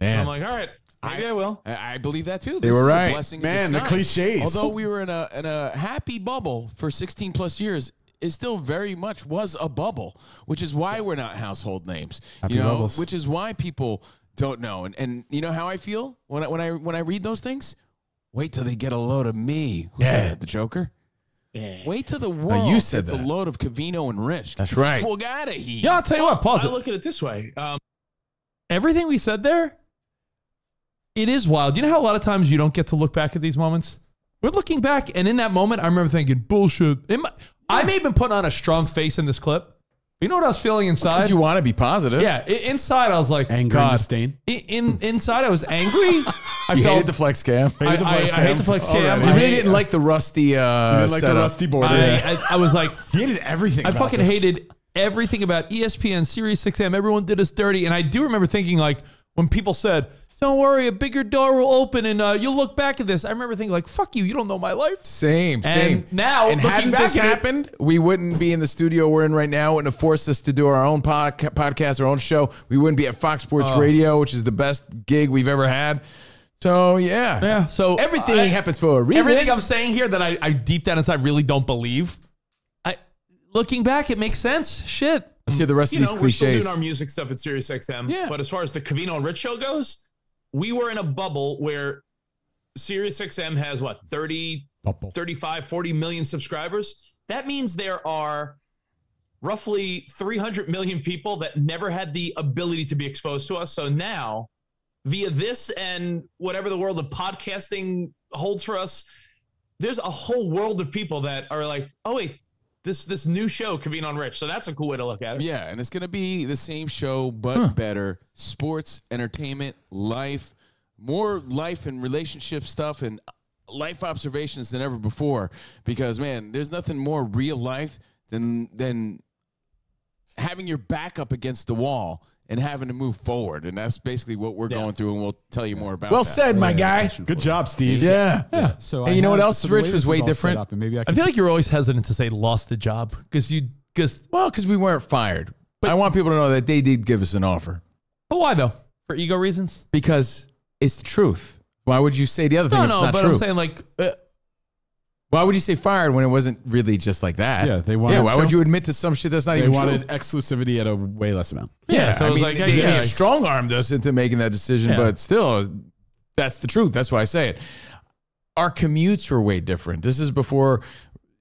And Man. I'm like, all right, maybe I will. I believe that too. They This were is right. A blessing in Man, the disguise. cliches. Although we were in a happy bubble for 16 plus years, it still very much was a bubble, which is why we're not household names. Happy bubbles. Which is why people don't know. And you know how I feel when I read those things? Wait till they get a load of me. Who said that? The Joker? Yeah. Wait till the world you said gets that. a load of Covino and Rich. That's right. Fuck out of here. Yeah, I'll tell you what. Pause I it. look at it this way. Everything we said there, it is wild. You know how a lot of times you don't get to look back at these moments? We're looking back, and in that moment, I remember thinking, bullshit. I may have been putting on a strong face in this clip. You know what I was feeling inside? Because you want to be positive. Yeah, inside I was like, Anger God. and disdain. Inside I was angry. I You felt hated the flex cam. I hate the flex cam. You really didn't like the rusty You didn't like the setup. rusty board. I was like, He hated everything. I about fucking this. hated everything about ESPN, Sirius XM. Everyone did us dirty. And I do remember thinking, like, when people said, don't worry, a bigger door will open and you'll look back at this. I remember thinking, like, fuck you don't know my life. Same. And now, and looking hadn't back this at it- happened, we wouldn't be in the studio we're in right now. Wouldn't have forced us to do our own podcast, our own show. We wouldn't be at Fox Sports Radio, which is the best gig we've ever had. So yeah, Yeah. So everything happens for a reason. Everything I'm saying here that I deep down inside really don't believe. Looking back, it makes sense. Shit. Let's hear the rest of these We're still cliches. doing our music stuff at Sirius XM. Yeah. But as far as the Covino and Rich show goes, we were in a bubble where Sirius XM has what, 30, 35, 40 million subscribers. That means there are roughly 300 million people that never had the ability to be exposed to us. So now, via this and whatever the world of podcasting holds for us, there's a whole world of people that are like, oh, wait, this new show, Covino and Rich. So that's a cool way to look at it. Yeah, and it's going to be the same show, but better. Sports, entertainment, life, more life and relationship stuff and life observations than ever before. Because, man, there's nothing more real life than having your back up against the wall and having to move forward. And that's basically what we're going through, and we'll tell you more about Well that. said, my guy. Good job, Steve. Yeah. So Hey, you know what else, Rich, was way different? And maybe I I can feel like you're always hesitant to say lost the job because you Because we weren't fired. But I want people to know that they did give us an offer. But why though? For ego reasons? Because it's the truth. Why would you say the other thing if it's not true? I'm saying like... why would you say fired when it wasn't really just like that? Yeah, they wanted. why would you admit to some shit that's not They even true? wanted exclusivity at a way less amount. Yeah, so I it was mean, like, they strong-armed us into making that decision, Yeah. but still, that's the truth. That's why I say it. Our commutes were way different. This is before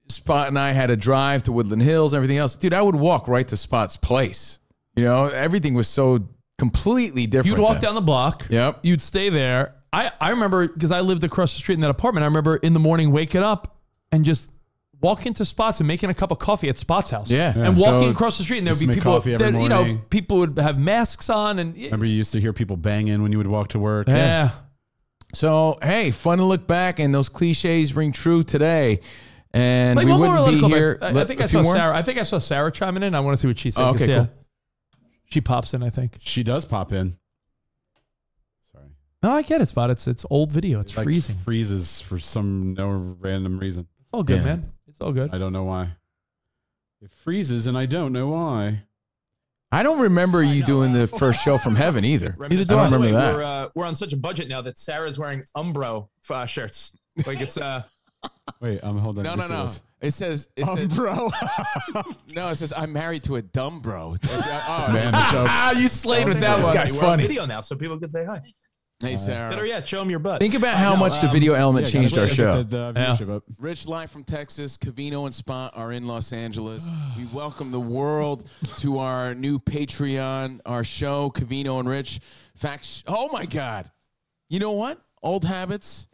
Spot and I had to drive to Woodland Hills and everything else. Dude, I would walk right to Spot's place. You know, everything was so completely different. You'd walk then. down the block. Yep. You'd stay there. I remember, because I lived across the street in that apartment, I remember in the morning waking up and just walking to Spots and making a cup of coffee at Spots' house. Yeah. And So walking across the street, and there'd used be to make people coffee every that, you know, morning. people would have masks on. And Remember, you used to hear people banging when you would walk to work. yeah. So, hey, fun to look back, and those cliches ring true today. And Like, we one more wouldn't be little here. comment. I think I saw Sarah. I think I saw Sarah chiming in. I want to see what she said. Oh, okay, 'cause, cool. She pops in, I think. She does pop in. Sorry. No, I get it, Spot. It's old video. It's Like freezing. freezes for no random reason. It's all good, Yeah. man. It's all good. I don't know why. It freezes and I don't know why. I don't remember you doing the first show from heaven either. Neither I do don't I. remember that. We're on such a budget now that Sarah's wearing Umbro shirts. Like it's Wait, hold on. No, Let me no, see no. this. It says, bro. no, it says, I'm married to a dumb bro. Oh, Man, the joke. You slayed with that This one. guy's we're funny. on video now, so people can say hi. Hey, Sarah. Better yet, show them your butt. Think about how much the video element changed our show. Rich live from Texas. Covino and Spot are in Los Angeles. We welcome the world to our new Patreon, our show, Covino and Rich. Facts. Oh my God. You know what? Old habits.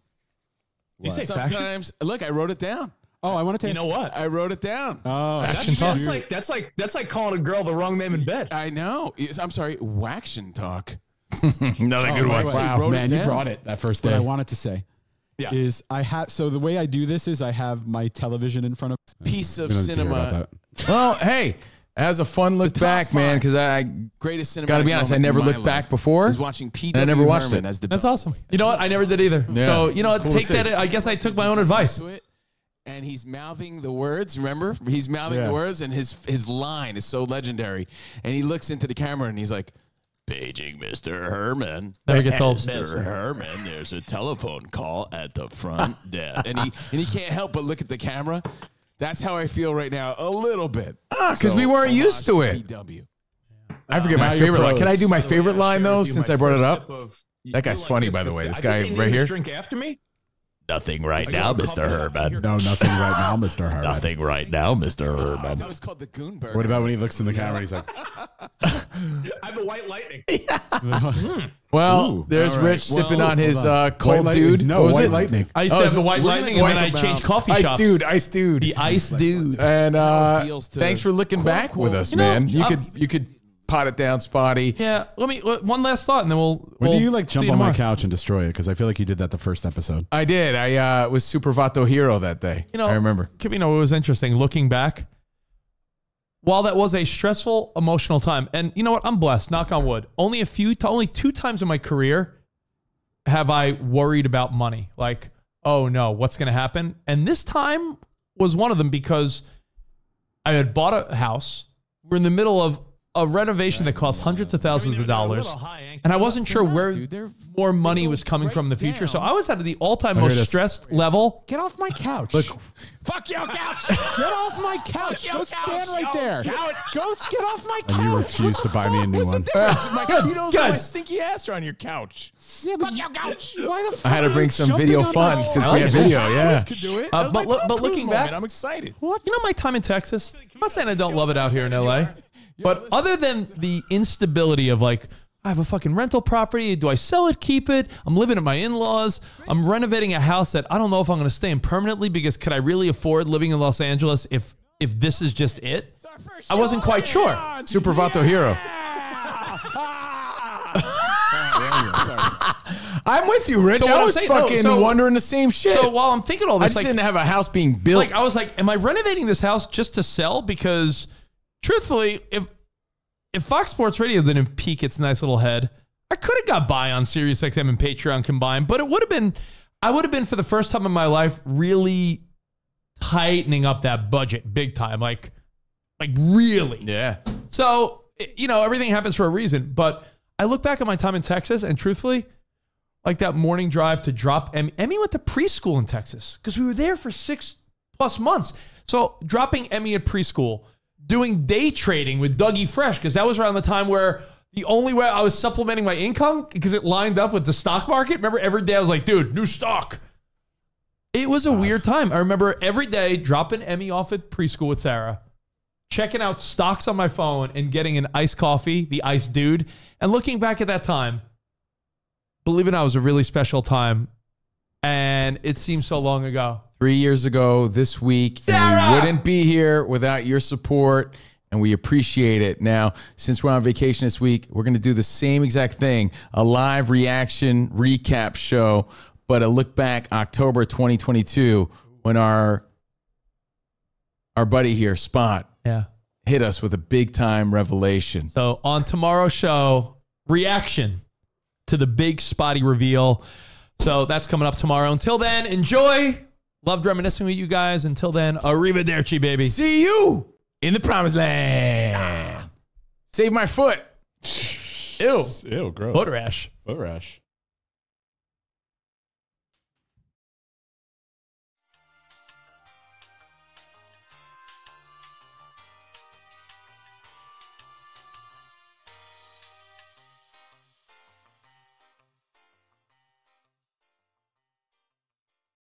Did you say faction? Sometimes, look, I wrote it down. Oh, I want to taste. You know what? I wrote it down. Oh, That's like calling a girl the wrong name in bed. I know. I'm sorry. Waction talk. Another good one. Wow, man, you brought it that first what day. I wanted to say is I have. So the way I do this is I have my television in front of. Piece of We don't need to hear about cinema. that. Well, hey, as a fun look top back, man, five. because I Greatest cinematic gotta be honest, I moment never in my looked back life before. is watching P.W. and I never watched Herman it. as the That's awesome. You know what? I never did either. Yeah. So, you know It's what? cool to Take see. that. I guess I took my own advice. to it, and he's mouthing the words. Remember, he's mouthing the words, and his line is so legendary. And he looks into the camera, and he's like, "Paging Mr. Herman. Never gets old. Mr. Herman, there's a telephone call at the front desk." And he can't help but look at the camera. That's how I feel right now, a little bit. Because we weren't used to it. PW. I forget Now my you're favorite line. Can I do my By the way, favorite I'll line, share though, with you since my I brought it first up? sip of- That guy's You funny, this, by the way. I This think guy they named right this here. Drink after me. Nothing right Like now, a Mr. coffee shop Herman. here. No, nothing right now, Mr. Herman. Nothing right now, Mr. Herman. That was called the Goonberg. What about when he looks in the camera? He's like, I'm the White Lightning. Well, Ooh. there's All right. Rich sipping Well, on his White cold lightning? dude. No, What was white it? lightning. I used to have the white we're lightning, gonna and then I talk changed about coffee Ice shops. dude, ice dude. The ice dude. And How it feels to thanks for looking quote, back with unquote, us, you know, man. You I'm- could pot it down, Spotty. Yeah. Let me one last thought, and then we'll. when we'll do you like see jump on my tomorrow. couch and destroy it? Because I feel like you did that the first episode. I did. I was Super Vato Hero that day. You know, I remember. You know, it was interesting looking back. While that was a stressful, emotional time, and you know what, I'm blessed. Knock on wood. Only 2 times in my career have I worried about money. Like, oh no, what's going to happen? And this time was one of them because I had bought a house. We're in the middle of a renovation that cost hundreds of thousands of dollars, and I wasn't sure where more money was coming from in the future. So I was at the all-time hear most this. stressed level. Get off my couch. Look, Fuck your couch. Get off my couch. Go stand right there. Go get off my couch. and you refuse to buy me a new one. My Cheetos Good. and my stinky ass are on your couch. Yeah, but your couch. Why the I fuck had to are you bring some jumping video on fun my since couch? we had video. Yeah. Could do it. But looking back, I'm excited. what? You know my time in Texas? I'm not saying I don't love it out here in LA. But other than the instability of like, I have a fucking rental property. Do I sell it, keep it? I'm living at my in-laws. I'm renovating a house that I don't know if I'm going to stay in permanently because could I really afford living in Los Angeles if this is just it? I wasn't quite sure. Super Vato Hero. I'm with you, Rich. So what I I'm was saying- fucking so- wondering the same shit. So while I'm thinking all I this, just like, didn't have a house being built. like I was like, am I renovating this house just to sell? Because truthfully, if Fox Sports Radio didn't peak its nice little head, I could have got by on SiriusXM and Patreon combined, but I would have been for the first time in my life really tightening up that budget big time. Like, Like really. Yeah. So, you know, everything happens for a reason. But I look back at my time in Texas, and truthfully, like that morning drive to drop Emmy. Emmy went to preschool in Texas because we were there for 6+ months. So dropping Emmy at preschool, doing day trading with Dougie Fresh, because that was around the time where the only way I was supplementing my income because it lined up with the stock market. Remember, every day I was like, dude, new stock. It was a weird time. I remember every day dropping Emmy off at preschool with Sarah, checking out stocks on my phone and getting an iced coffee, the iced dude. And looking back at that time, believe it or not, it was a really special time. And it seems so long ago. 3 years ago this week. Sarah! And we wouldn't be here without your support. And we appreciate it. Now, since we're on vacation this week, we're going to do the same exact thing. A live reaction recap show. But a look back October 2022 when our buddy here, Spot, hit us with a big time revelation. So on tomorrow's show, reaction to the big Spotty reveal. So that's coming up tomorrow. Until then, enjoy. Loved reminiscing with you guys. Until then, arrivederci, baby. See you in the promised land. Save my foot. Ew. Ew, gross. Foot rash. Foot rash.